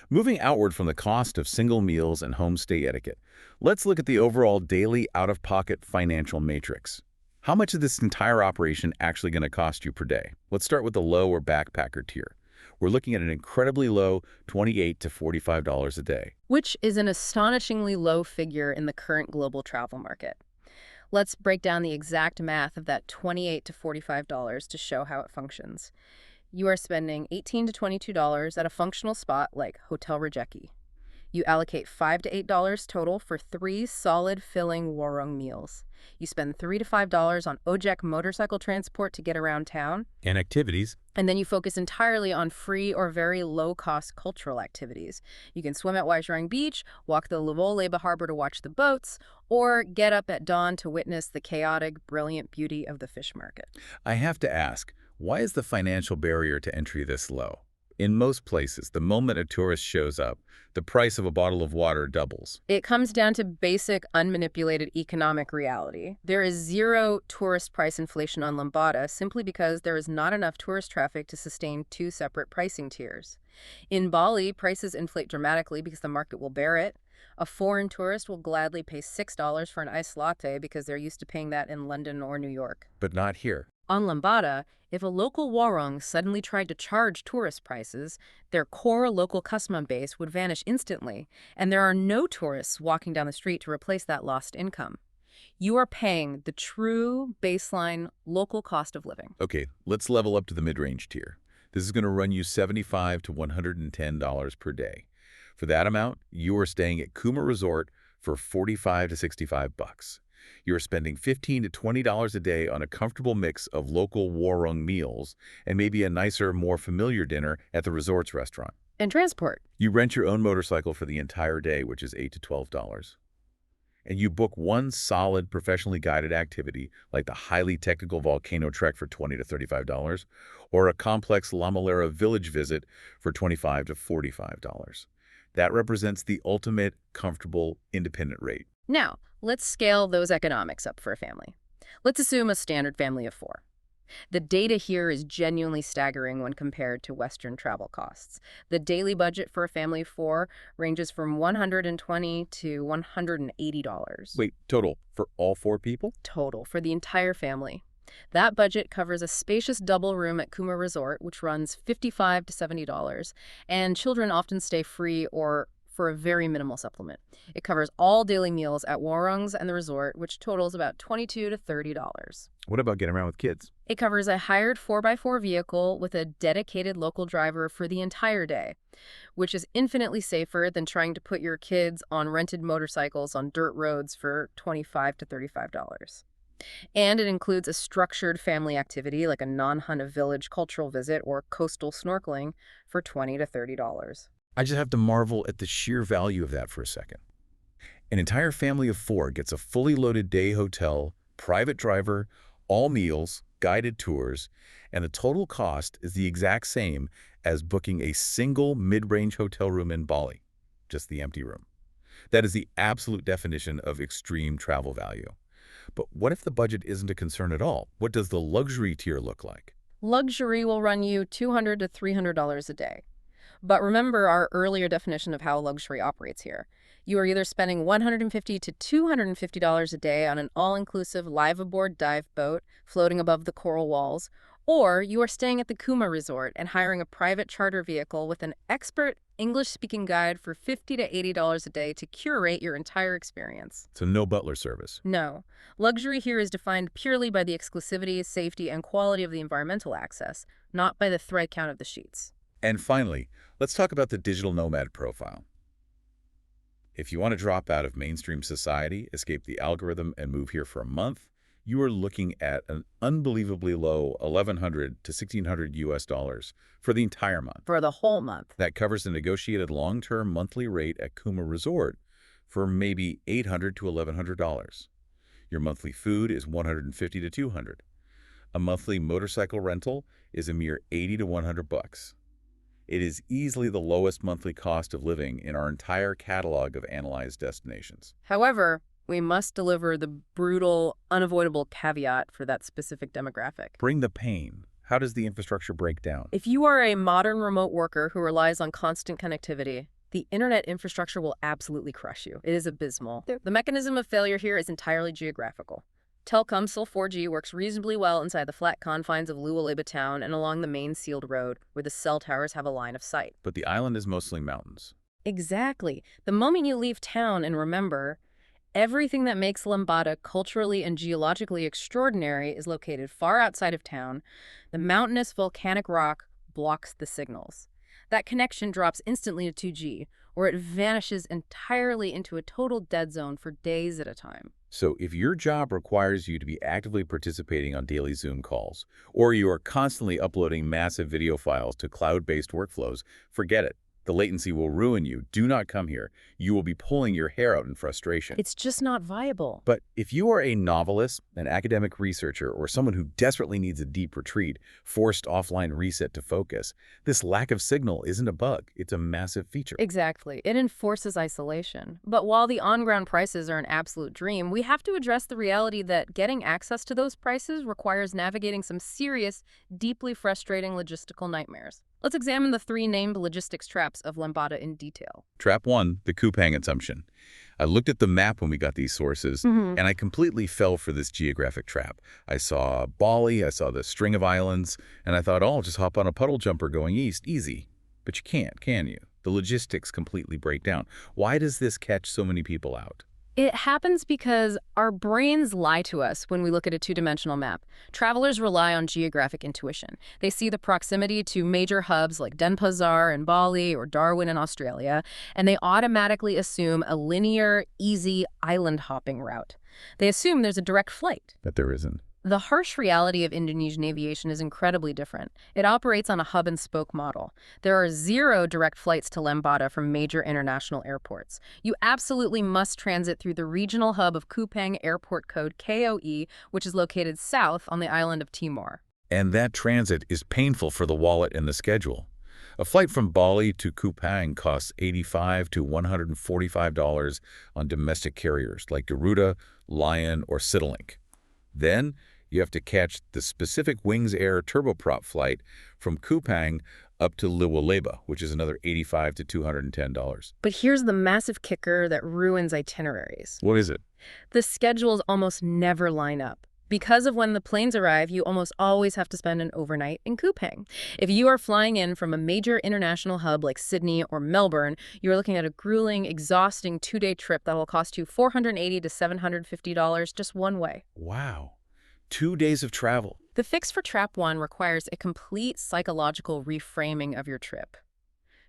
Moving outward from the cost of single meals and homestay etiquette, let's look at the overall daily out-of-pocket financial matrix. How much is this entire operation actually going to cost you per day? Let's start with the low or backpacker tier. We're looking at an incredibly low $28 to $45 a day. Which is an astonishingly low figure in the current global travel market. Let's break down the exact math of that $28 to $45 to show how it functions. You are spending $18 to $22 at a functional spot like Hotel Rejeki. You allocate $5 to $8 total for 3 solid, filling Warung meals. You spend $3 to $5 on ojek motorcycle transport to get around town. And activities. And then you focus entirely on free or very low-cost cultural activities. You can swim at Waisheng Beach, walk the Lewoleba harbor to watch the boats, or get up at dawn to witness the chaotic, brilliant beauty of the fish market. I have to ask, why is the financial barrier to entry this low? In most places, the moment a tourist shows up, the price of a bottle of water doubles. It comes down to basic, unmanipulated economic reality. There is zero tourist price inflation on Lembata simply because there is not enough tourist traffic to sustain 2 separate pricing tiers. In Bali, prices inflate dramatically because the market will bear it. A foreign tourist will gladly pay $6 for an iced latte because they're used to paying that in London or New York. But not here. On Lembata, if a local warung suddenly tried to charge tourist prices, their core local customer base would vanish instantly, and there are no tourists walking down the street to replace that lost income. You are paying the true baseline local cost of living. Okay, let's level up to the mid-range tier. This is going to run you $75 to $110 per day. For that amount, you are staying at Kuma Resort for $45 to $65. You're spending $15 to $20 a day on a comfortable mix of local warung meals and maybe a nicer, more familiar dinner at the resort's restaurant. And transport. You rent your own motorcycle for the entire day, which is $8 to $12. And you book one solid, professionally guided activity, like the highly technical volcano trek for $20 to $35, or a complex Lamalera village visit for $25 to $45. That represents the ultimate, comfortable, independent rate. Now, let's scale those economics up for a family. Let's assume a standard family of 4. The data here is genuinely staggering when compared to Western travel costs. The daily budget for a family of 4 ranges from $120 to $180. Wait, total for all 4 people? Total for the entire family. That budget covers a spacious double room at Kuma Resort, which runs $55 to $70, and children often stay free or for a very minimal supplement. It covers all daily meals at warungs and the resort, which totals about $22 to $30. What about getting around with kids? It covers a hired 4x4 vehicle with a dedicated local driver for the entire day, which is infinitely safer than trying to put your kids on rented motorcycles on dirt roads for $25 to $35. And it includes a structured family activity like a non-Hana village cultural visit or coastal snorkeling for $20 to $30. I just have to marvel at the sheer value of that for a second. An entire family of 4 gets a fully loaded day hotel, private driver, all meals, guided tours, and the total cost is the exact same as booking a single mid-range hotel room in Bali, just the empty room. That is the absolute definition of extreme travel value. But what if the budget isn't a concern at all? What does the luxury tier look like? Luxury will run you $200 to $300 a day. But remember our earlier definition of how luxury operates here. You are either spending $150 to $250 a day on an all-inclusive live-aboard dive boat floating above the coral walls, or you are staying at the Kuma Resort and hiring a private charter vehicle with an expert English-speaking guide for $50 to $80 a day to curate your entire experience. So no butler service. No. Luxury here is defined purely by the exclusivity, safety, and quality of the environmental access, not by the thread count of the sheets. And finally, let's talk about the digital nomad profile. If you want to drop out of mainstream society, escape the algorithm, and move here for a month, you are looking at an unbelievably low $1,100 to $1,600 US for the entire month. For the whole month. That covers a negotiated long-term monthly rate at Kuma Resort for maybe $800 to $1,100. Your monthly food is $150 to $200. A monthly motorcycle rental is a mere $80 to $100. It is easily the lowest monthly cost of living in our entire catalog of analyzed destinations. However, we must deliver the brutal, unavoidable caveat for that specific demographic. Bring the pain. How does the infrastructure break down? If you are a modern remote worker who relies on constant connectivity, the internet infrastructure will absolutely crush you. It is abysmal. The mechanism of failure here is entirely geographical. Telkomsel 4G works reasonably well inside the flat confines of Lewoleba town and along the main sealed road, where the cell towers have a line of sight. But the island is mostly mountains. Exactly. The moment you leave town and remember, everything that makes Lembata culturally and geologically extraordinary is located far outside of town. The mountainous volcanic rock blocks the signals. That connection drops instantly to 2G, or it vanishes entirely into a total dead zone for days at a time. So if your job requires you to be actively participating on daily Zoom calls, or you are constantly uploading massive video files to cloud-based workflows, forget it. The latency will ruin you. Do not come here. You will be pulling your hair out in frustration. It's just not viable. But if you are a novelist, an academic researcher, or someone who desperately needs a deep retreat, forced offline reset to focus, this lack of signal isn't a bug. It's a massive feature. Exactly. It enforces isolation. But while the on-ground prices are an absolute dream, we have to address the reality that getting access to those prices requires navigating some serious, deeply frustrating logistical nightmares. Let's examine the three named logistics traps of Lembata in detail. Trap 1, the Kupang assumption. I looked at the map when we got these sources, and I completely fell for this geographic trap. I saw Bali, I saw the string of islands, and I thought, oh, I'll just hop on a puddle jumper going east, easy. But you can't, can you? The logistics completely break down. Why does this catch so many people out? It happens because our brains lie to us when we look at a two-dimensional map. Travelers rely on geographic intuition. They see the proximity to major hubs like Denpasar in Bali or Darwin in Australia, and they automatically assume a linear, easy island hopping route. They assume there's a direct flight. That there isn't. The harsh reality of Indonesian aviation is incredibly different. It operates on a hub-and-spoke model. There are 0 direct flights to Lembata from major international airports. You absolutely must transit through the regional hub of Kupang Airport Code KOE, which is located south on the island of Timor. And that transit is painful for the wallet and the schedule. A flight from Bali to Kupang costs $85 to $145 on domestic carriers like Garuda, Lion, or Citilink. Then, you have to catch the specific Wings Air turboprop flight from Kupang up to Lewoleba, which is another $85 to $210. But here's the massive kicker that ruins itineraries. What is it? The schedules almost never line up. Because of when the planes arrive, you almost always have to spend an overnight in Kupang. If you are flying in from a major international hub like Sydney or Melbourne, you're looking at a grueling, exhausting 2-day trip that will cost you $480 to $750 just one way. Wow. 2 days of travel. The fix for Trap 1 requires a complete psychological reframing of your trip.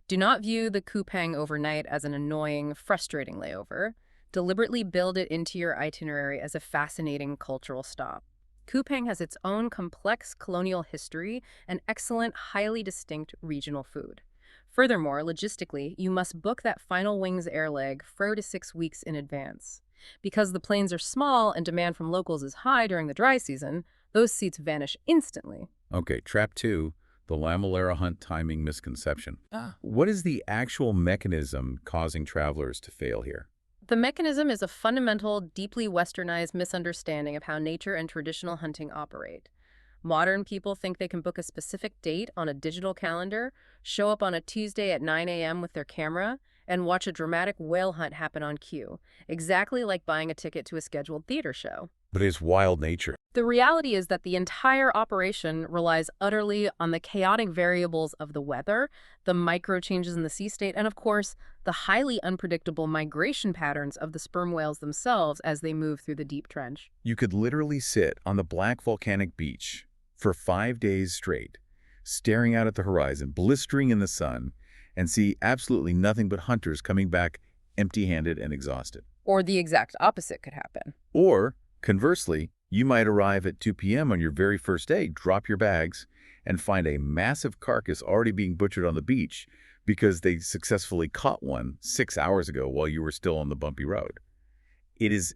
Do not view the Kupang overnight as an annoying, frustrating layover. Deliberately build it into your itinerary as a fascinating cultural stop. Kupang has its own complex colonial history and excellent, highly distinct regional food. Furthermore, logistically, you must book that final Wings Air leg 4 to 6 weeks in advance. Because the planes are small and demand from locals is high during the dry season, those seats vanish instantly. Okay, Trap 2, the Lamalera hunt timing misconception. What is the actual mechanism causing travelers to fail here? The mechanism is a fundamental, deeply westernized misunderstanding of how nature and traditional hunting operate. Modern people think they can book a specific date on a digital calendar, show up on a Tuesday at 9 a.m. with their camera, and watch a dramatic whale hunt happen on cue, exactly like buying a ticket to a scheduled theater show. But it's wild nature. The reality is that the entire operation relies utterly on the chaotic variables of the weather, the micro changes in the sea state, and of course, the highly unpredictable migration patterns of the sperm whales themselves as they move through the deep trench. You could literally sit on the black volcanic beach for 5 days straight, staring out at the horizon, blistering in the sun, and see absolutely nothing but hunters coming back empty-handed and exhausted. Or the exact opposite could happen. Or, conversely, you might arrive at 2 p.m. on your very first day, drop your bags, and find a massive carcass already being butchered on the beach because they successfully caught one 6 hours ago while you were still on the bumpy road. It is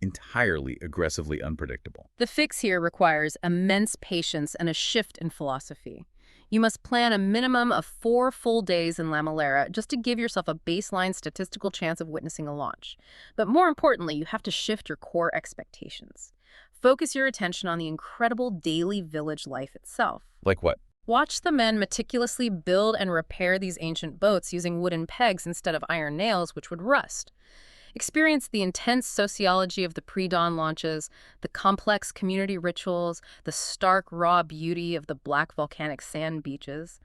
entirely aggressively unpredictable. The fix here requires immense patience and a shift in philosophy. You must plan a minimum of 4 full days in Lamalera just to give yourself a baseline statistical chance of witnessing a launch. But more importantly, you have to shift your core expectations. Focus your attention on the incredible daily village life itself. Like what? Watch the men meticulously build and repair these ancient boats using wooden pegs instead of iron nails, which would rust. Experience the intense sociology of the pre-dawn launches, the complex community rituals, the stark raw beauty of the black volcanic sand beaches.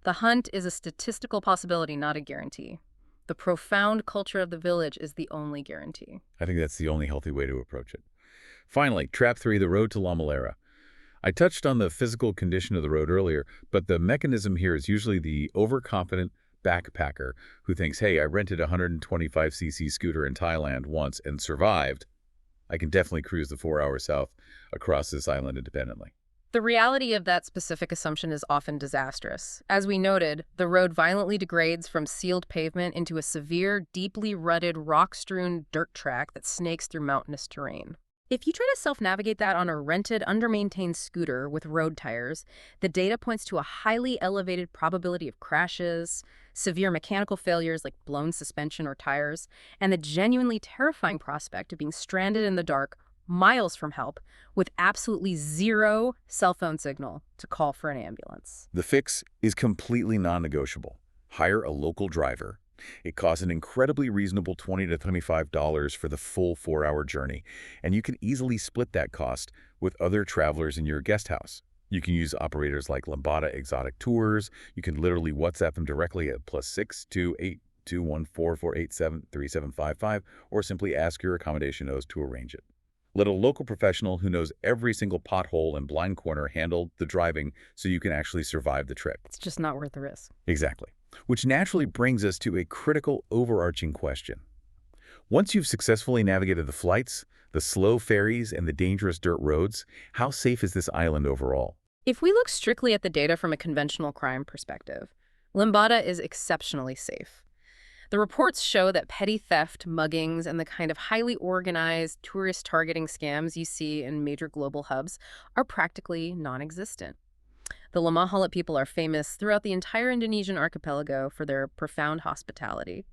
The hunt is a statistical possibility, not a guarantee. The profound culture of the village is the only guarantee. I think that's the only healthy way to approach it. Finally, Trap 3, the road to Lamalera. I touched on the physical condition of the road earlier, but the mechanism here is usually the overconfident backpacker who thinks, hey, I rented a 125cc scooter in Thailand once and survived. I can definitely cruise the 4 hours south across this island independently. The reality of that specific assumption is often disastrous. As we noted, the road violently degrades from sealed pavement into a severe, deeply rutted, rock-strewn dirt track that snakes through mountainous terrain. If you try to self-navigate that on a rented, under-maintained scooter with road tires, the data points to a highly elevated probability of crashes, severe mechanical failures like blown suspension or tires, and the genuinely terrifying prospect of being stranded in the dark miles from help with absolutely zero cell phone signal to call for an ambulance. The fix is completely non-negotiable. Hire a local driver. It costs an incredibly reasonable $20 to $25 for the full 4-hour journey, and you can easily split that cost with other travelers in your guest house. You can use operators like Lembata Exotic Tours. You can literally WhatsApp them directly at +6 282 14487 3755, or simply ask your accommodation host to arrange it. Let a local professional who knows every single pothole and blind corner handle the driving so you can actually survive the trip. It's just not worth the risk. Exactly. Which naturally brings us to a critical overarching question. Once you've successfully navigated the flights, the slow ferries, and the dangerous dirt roads, how safe is this island overall? If we look strictly at the data from a conventional crime perspective, Lembata is exceptionally safe. The reports show that petty theft, muggings, and the kind of highly organized tourist-targeting scams you see in major global hubs are practically non-existent. The Lamahalat people are famous throughout the entire Indonesian archipelago for their profound hospitality.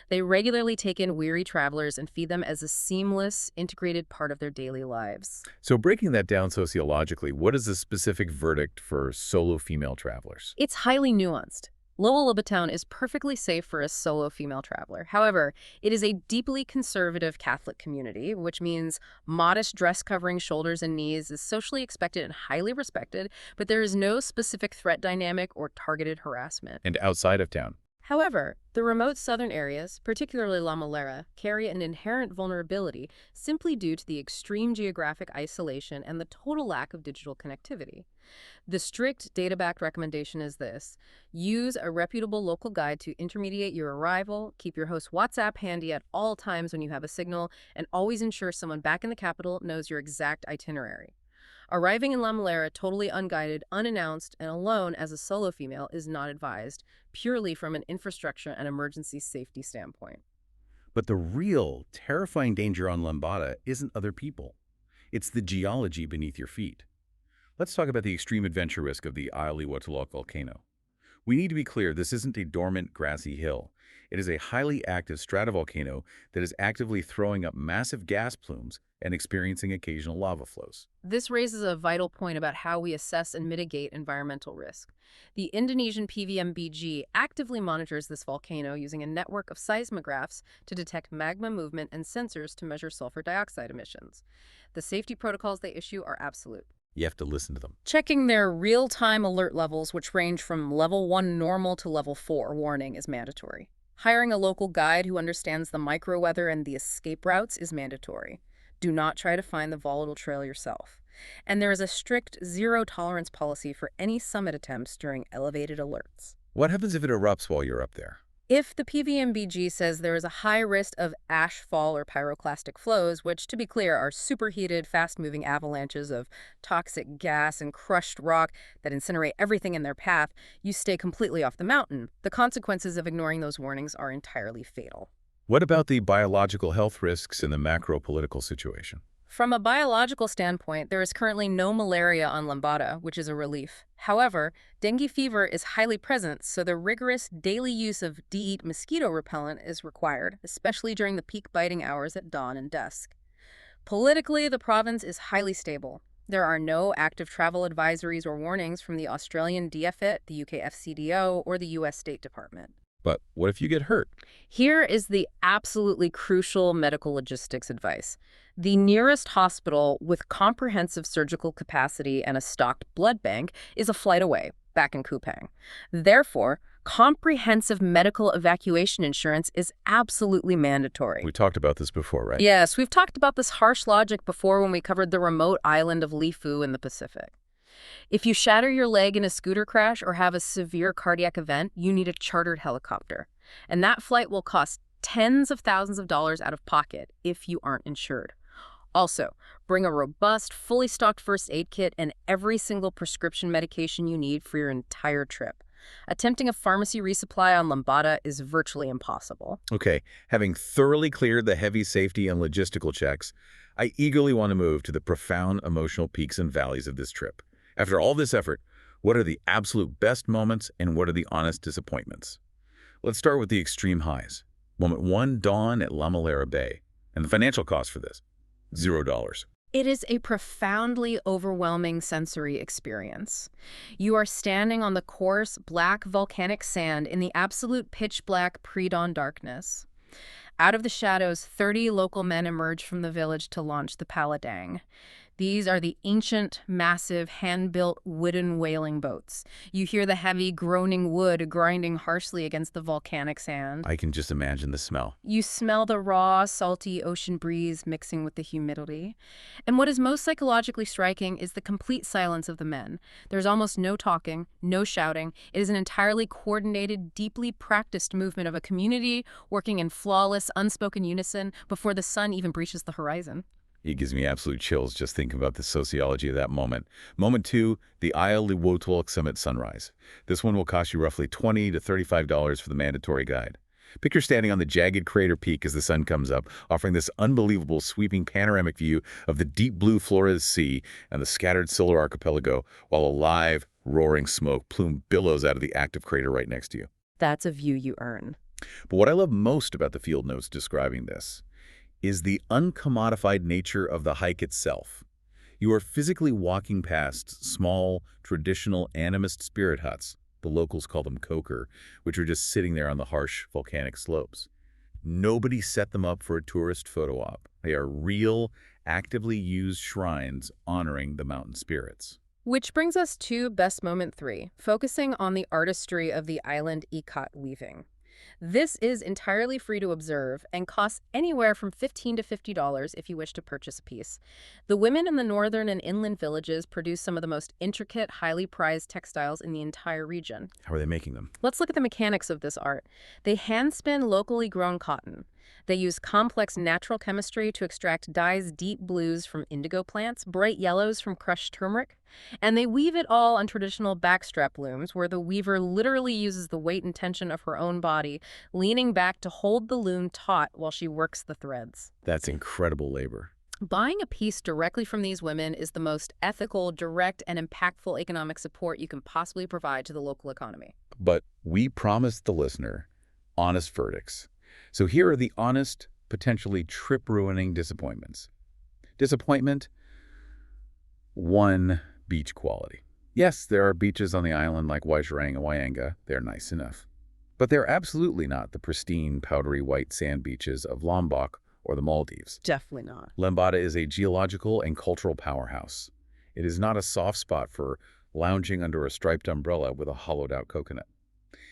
They regularly take in weary travelers and feed them as a seamless, integrated part of their daily lives. So breaking that down sociologically, what is the specific verdict for solo female travelers? It's highly nuanced. Lewoleba town is perfectly safe for a solo female traveler. However, it is a deeply conservative Catholic community, which means modest dress covering shoulders and knees is socially expected and highly respected, but there is no specific threat dynamic or targeted harassment. And outside of town? However, the remote southern areas, particularly Lamalera, carry an inherent vulnerability simply due to the extreme geographic isolation and the total lack of digital connectivity. The strict data-backed recommendation is this: use a reputable local guide to intermediate your arrival, keep your host WhatsApp handy at all times when you have a signal, and always ensure someone back in the capital knows your exact itinerary. Arriving in Lamalera totally unguided, unannounced, and alone as a solo female is not advised, purely from an infrastructure and emergency safety standpoint. But the real, terrifying danger on Lembata isn't other people. It's the geology beneath your feet. Let's talk about the extreme adventure risk of the Ile Lewotolok volcano. We need to be clear, this isn't a dormant, grassy hill. It is a highly active stratovolcano that is actively throwing up massive gas plumes and experiencing occasional lava flows. This raises a vital point about how we assess and mitigate environmental risk. The Indonesian PVMBG actively monitors this volcano using a network of seismographs to detect magma movement and sensors to measure sulfur dioxide emissions. The safety protocols they issue are absolute. You have to listen to them. Checking their real-time alert levels, which range from level 1 normal to level 4 warning, is mandatory. Hiring a local guide who understands the microweather and the escape routes is mandatory. Do not try to find the volatile trail yourself. And there is a strict zero-tolerance policy for any summit attempts during elevated alerts. What happens if it erupts while you're up there? If the PVMBG says there is a high risk of ash fall or pyroclastic flows, which, to be clear, are superheated, fast-moving avalanches of toxic gas and crushed rock that incinerate everything in their path, you stay completely off the mountain. The consequences of ignoring those warnings are entirely fatal. What about the biological health risks in the macro-political situation? From a biological standpoint, there is currently no malaria on Lembata, which is a relief. However, dengue fever is highly present, so the rigorous daily use of DEET mosquito repellent is required, especially during the peak biting hours at dawn and dusk. Politically, the province is highly stable. There are no active travel advisories or warnings from the Australian DFIT, the UK FCDO, or the US State Department. But what if you get hurt? Here is the absolutely crucial medical logistics advice. The nearest hospital with comprehensive surgical capacity and a stocked blood bank is a flight away, back in Kupang. Therefore, comprehensive medical evacuation insurance is absolutely mandatory. We talked about this before, right? Yes, we've talked about this harsh logic before when we covered the remote island of Lifu in the Pacific. If you shatter your leg in a scooter crash or have a severe cardiac event, you need a chartered helicopter. And that flight will cost tens of thousands of dollars out of pocket if you aren't insured. Also, bring a robust, fully stocked first aid kit and every single prescription medication you need for your entire trip. Attempting a pharmacy resupply on Lembata is virtually impossible. Okay, having thoroughly cleared the heavy safety and logistical checks, I eagerly want to move to the profound emotional peaks and valleys of this trip. After all this effort, what are the absolute best moments and what are the honest disappointments? Let's start with the extreme highs. Moment 1, dawn at Lamalera Bay. And the financial cost for this, $0. It is a profoundly overwhelming sensory experience. You are standing on the coarse, black volcanic sand in the absolute pitch-black pre-dawn darkness. Out of the shadows, 30 local men emerge from the village to launch the Paladang. These are the ancient, massive, hand-built wooden whaling boats. You hear the heavy, groaning wood grinding harshly against the volcanic sand. I can just imagine the smell. You smell the raw, salty ocean breeze mixing with the humidity. And what is most psychologically striking is the complete silence of the men. There's almost no talking, no shouting. It is an entirely coordinated, deeply practiced movement of a community working in flawless, unspoken unison before the sun even breaches the horizon. It gives me absolute chills just thinking about the sociology of that moment. Moment 2, the Ile Lewotolok Summit Sunrise. This one will cost you roughly $20 to $35 for the mandatory guide. Picture standing on the jagged crater peak as the sun comes up, offering this unbelievable sweeping panoramic view of the deep blue Flores Sea and the scattered Solar Archipelago, while a live, roaring smoke plume billows out of the active crater right next to you. That's a view you earn. But what I love most about the field notes describing this is the uncommodified nature of the hike itself. You are physically walking past small, traditional animist spirit huts, the locals call them koker, which are just sitting there on the harsh volcanic slopes. Nobody set them up for a tourist photo op. They are real, actively used shrines honoring the mountain spirits. Which brings us to best moment 3, focusing on the artistry of the island ikat weaving. This is entirely free to observe and costs anywhere from $15 to $50 if you wish to purchase a piece. The women in the northern and inland villages produce some of the most intricate, highly prized textiles in the entire region. How are they making them? Let's look at the mechanics of this art. They hand-spin locally grown cotton. They use complex natural chemistry to extract dyes deep blues from indigo plants, bright yellows from crushed turmeric, and they weave it all on traditional backstrap looms where the weaver literally uses the weight and tension of her own body, leaning back to hold the loom taut while she works the threads. That's incredible labor. Buying a piece directly from these women is the most ethical, direct, and impactful economic support you can possibly provide to the local economy. But we promised the listener honest verdicts. So here are the honest, potentially trip-ruining disappointments. Disappointment 1, beach quality. Yes, there are beaches on the island like Waishirang and Wayanga. They're nice enough. But they're absolutely not the pristine, powdery white sand beaches of Lombok or the Maldives. Definitely not. Lembata is a geological and cultural powerhouse. It is not a soft spot for lounging under a striped umbrella with a hollowed-out coconut.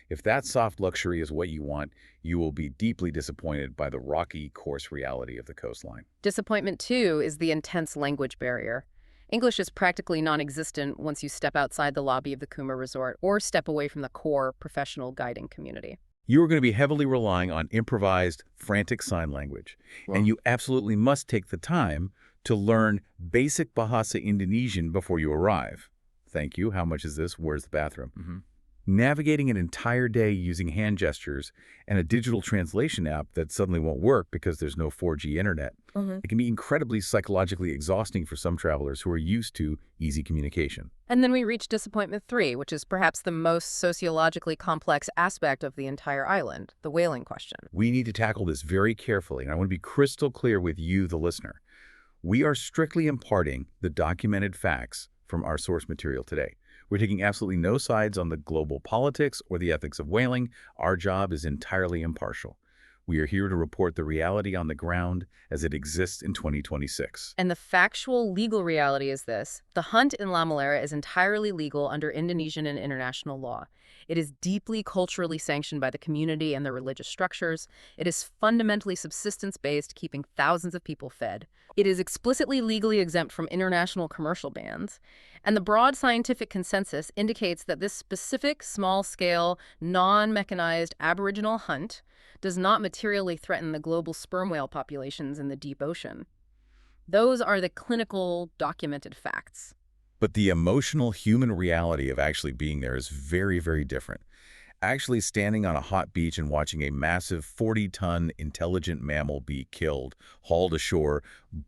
If that soft luxury is what you want, you will be deeply disappointed by the rocky, coarse reality of the coastline. Disappointment 2 is the intense language barrier. English is practically non-existent once you step outside the lobby of the Kuma Resort or step away from the core professional guiding community. You are going to be heavily relying on improvised, frantic sign language, and you absolutely must take the time to learn basic Bahasa Indonesian before you arrive. Thank you. How much is this? Where's the bathroom? Navigating an entire day using hand gestures and a digital translation app that suddenly won't work because there's no 4G internet, it can be incredibly psychologically exhausting for some travelers who are used to easy communication. And then we reach disappointment 3, which is perhaps the most sociologically complex aspect of the entire island, the whaling question. We need to tackle this very carefully, and I want to be crystal clear with you, the listener. We are strictly imparting the documented facts from our source material today. We're taking absolutely no sides on the global politics or the ethics of whaling. Our job is entirely impartial. We are here to report the reality on the ground as it exists in 2026. And the factual legal reality is this. The hunt in Lamalera is entirely legal under Indonesian and international law. It is deeply culturally sanctioned by the community and the religious structures. It is fundamentally subsistence-based, keeping thousands of people fed. It is explicitly legally exempt from international commercial bans. And the broad scientific consensus indicates that this specific, small-scale, non-mechanized Aboriginal hunt does not materially threaten the global sperm whale populations in the deep ocean. Those are the clinical, documented facts. But the emotional human reality of actually being there is very, very different. Actually standing on a hot beach and watching a massive 40-ton intelligent mammal be killed, hauled ashore,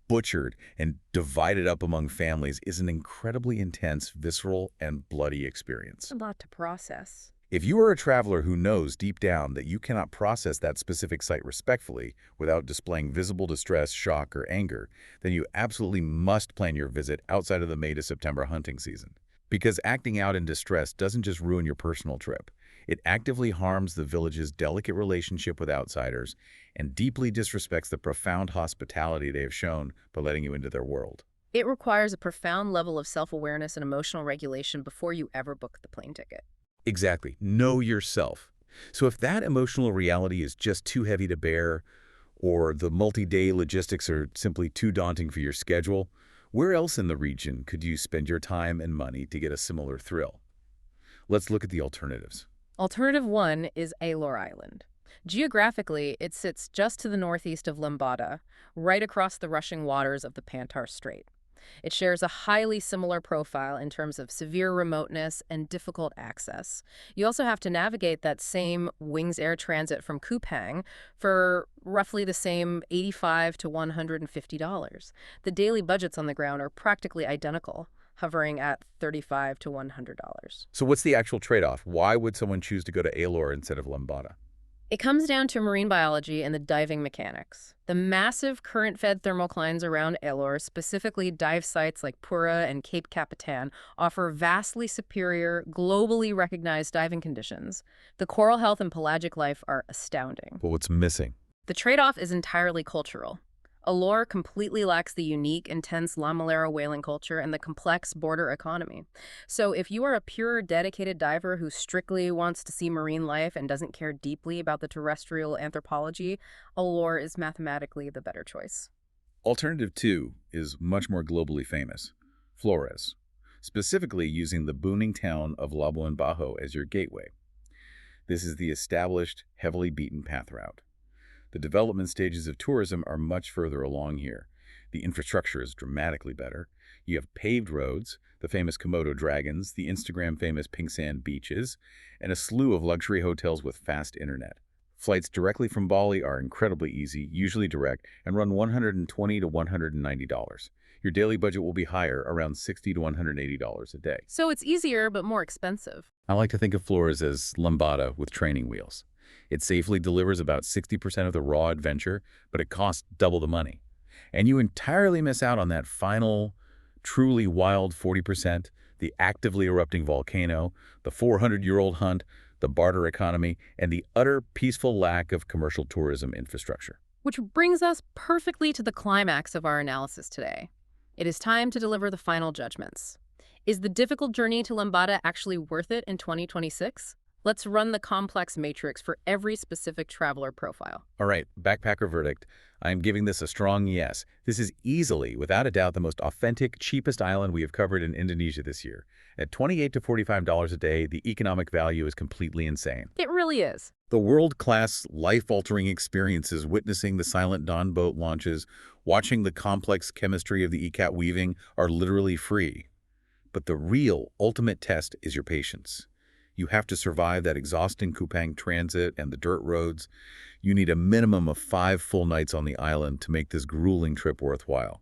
butchered, and divided up among families is an incredibly intense, visceral, and bloody experience. A lot to process. If you are a traveler who knows deep down that you cannot process that specific sight respectfully without displaying visible distress, shock, or anger, then you absolutely must plan your visit outside of the May to September hunting season. Because acting out in distress doesn't just ruin your personal trip. It actively harms the village's delicate relationship with outsiders and deeply disrespects the profound hospitality they have shown by letting you into their world. It requires a profound level of self-awareness and emotional regulation before you ever book the plane ticket. Exactly. Know yourself. So if that emotional reality is just too heavy to bear, or the multi-day logistics are simply too daunting for your schedule, where else in the region could you spend your time and money to get a similar thrill? Let's look at the alternatives. Alternative 1 is Ile Island. Geographically, it sits just to the northeast of Lembata, right across the rushing waters of the Pantar Strait. It shares a highly similar profile in terms of severe remoteness and difficult access. You also have to navigate that same Wings Air transit from Kupang for roughly the same $85 to $150. The daily budgets on the ground are practically identical, hovering at $35 to $100. So what's the actual trade-off? Why would someone choose to go to Ile instead of Lembata? It comes down to marine biology and the diving mechanics. The massive current-fed thermoclines around Ile, specifically dive sites like Pura and Cape Capitan, offer vastly superior, globally recognized diving conditions. The coral health and pelagic life are astounding. But what's missing? The trade-off is entirely cultural. Ile completely lacks the unique, intense Lamalera whaling culture and the complex border economy. So if you are a pure, dedicated diver who strictly wants to see marine life and doesn't care deeply about the terrestrial anthropology, Ile is mathematically the better choice. Alternative 2 is much more globally famous, Flores, specifically using the booming town of Labuan Bajo as your gateway. This is the established, heavily beaten path route. The development stages of tourism are much further along here. The infrastructure is dramatically better. You have paved roads, the famous Komodo dragons, the Instagram-famous pink sand beaches, and a slew of luxury hotels with fast internet. Flights directly from Bali are incredibly easy, usually direct, and run $120 to $190. Your daily budget will be higher, around $60 to $180 a day. So it's easier but more expensive. I like to think of Flores as Lembata with training wheels. It safely delivers about 60% of the raw adventure, but it costs double the money. And you entirely miss out on that final, truly wild 40%, the actively erupting volcano, the 400-year-old hunt, the barter economy, and the utter peaceful lack of commercial tourism infrastructure. Which brings us perfectly to the climax of our analysis today. It is time to deliver the final judgments. Is the difficult journey to Lembata actually worth it in 2026? Let's run the complex matrix for every specific traveler profile. All right, backpacker verdict. I'm giving this a strong yes. This is easily, without a doubt, the most authentic, cheapest island we have covered in Indonesia this year. At $28 to $45 a day, the economic value is completely insane. It really is. The world-class, life-altering experiences witnessing the Silent Dawn boat launches, watching the complex chemistry of the ikat weaving are literally free. But the real, ultimate test is your patience. You have to survive that exhausting Kupang transit and the dirt roads. You need a minimum of 5 full nights on the island to make this grueling trip worthwhile.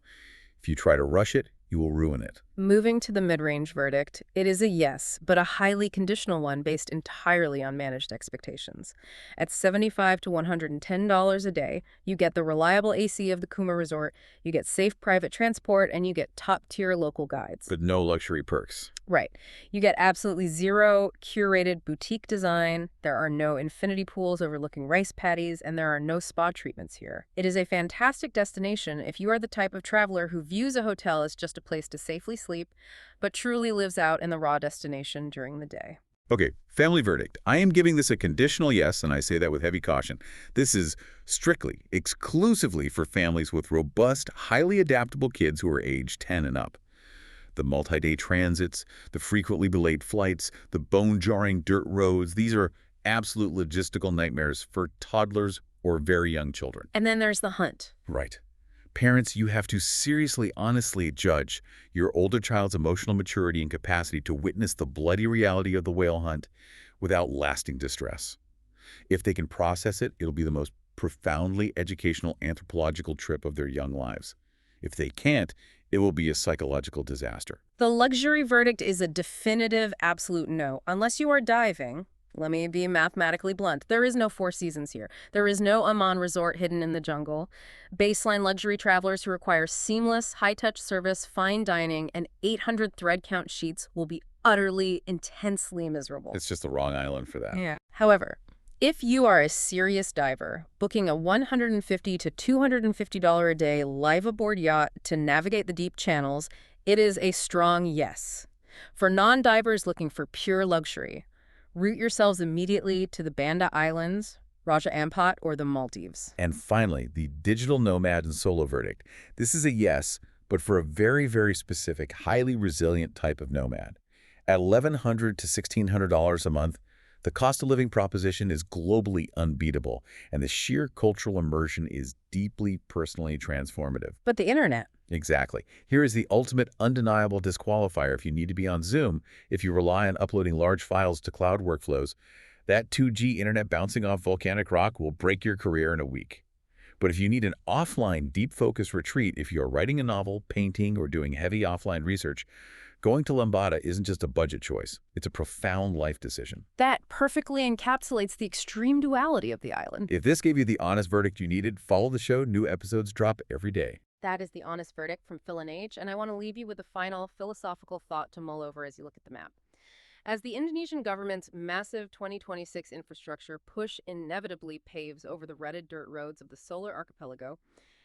If you try to rush it, you will ruin it. Moving to the mid-range verdict, it is a yes, but a highly conditional one based entirely on managed expectations. At $75 to $110 a day, you get the reliable AC of the Kuma Resort, you get safe private transport, and you get top-tier local guides. But no luxury perks. Right. You get absolutely zero curated boutique design, there are no infinity pools overlooking rice paddies, and there are no spa treatments here. It is a fantastic destination if you are the type of traveler who views a hotel as just a place to safely sleep, but truly lives out in the raw destination during the day. Okay, family verdict. I am giving this a conditional yes, and I say that with heavy caution. This is strictly, exclusively for families with robust, highly adaptable kids who are age 10 and up. The multi-day transits, the frequently delayed flights, the bone-jarring dirt roads, these are absolute logistical nightmares for toddlers or very young children. And then there's the hunt. Right. Parents, you have to seriously, honestly judge your older child's emotional maturity and capacity to witness the bloody reality of the whale hunt without lasting distress. If they can process it, it'll be the most profoundly educational anthropological trip of their young lives. If they can't, it will be a psychological disaster. The luxury verdict is a definitive absolute no. Unless you are diving, let me be mathematically blunt, there is no Four Seasons here. There is no Aman Resort hidden in the jungle. Baseline luxury travelers who require seamless, high-touch service, fine dining, and 800 thread count sheets will be utterly, intensely miserable. It's just the wrong island for that. Yeah. However, if you are a serious diver, booking a $150 to $250 a day live-aboard yacht to navigate the deep channels, it is a strong yes. For non-divers looking for pure luxury, route yourselves immediately to the Banda Islands, Raja Ampat, or the Maldives. And finally, the digital nomad and solo verdict. This is a yes, but for a very, very specific, highly resilient type of nomad. At $1,100 to $1,600 a month, the cost of living proposition is globally unbeatable, and the sheer cultural immersion is deeply personally transformative. But the internet. Exactly. Here is the ultimate undeniable disqualifier if you need to be on Zoom, if you rely on uploading large files to cloud workflows. That 2G internet bouncing off volcanic rock will break your career in a week. But if you need an offline, deep-focused retreat, if you're writing a novel, painting, or doing heavy offline research, going to Lembata isn't just a budget choice. It's a profound life decision. That perfectly encapsulates the extreme duality of the island. If this gave you the honest verdict you needed, follow the show. New episodes drop every day. That is the honest verdict from Phil and H, and I want to leave you with a final philosophical thought to mull over as you look at the map. As the Indonesian government's massive 2026 infrastructure push inevitably paves over the rutted dirt roads of the solar archipelago,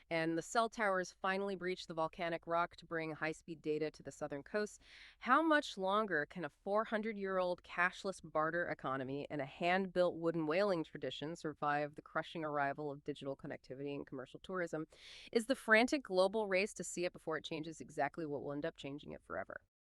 and the cell towers finally breach the volcanic rock to bring high-speed data to the southern coast, how much longer can a 400-year-old cashless barter economy and a hand-built wooden whaling tradition survive the crushing arrival of digital connectivity and commercial tourism? Is the frantic global race to see it before it changes exactly what will end up changing it forever?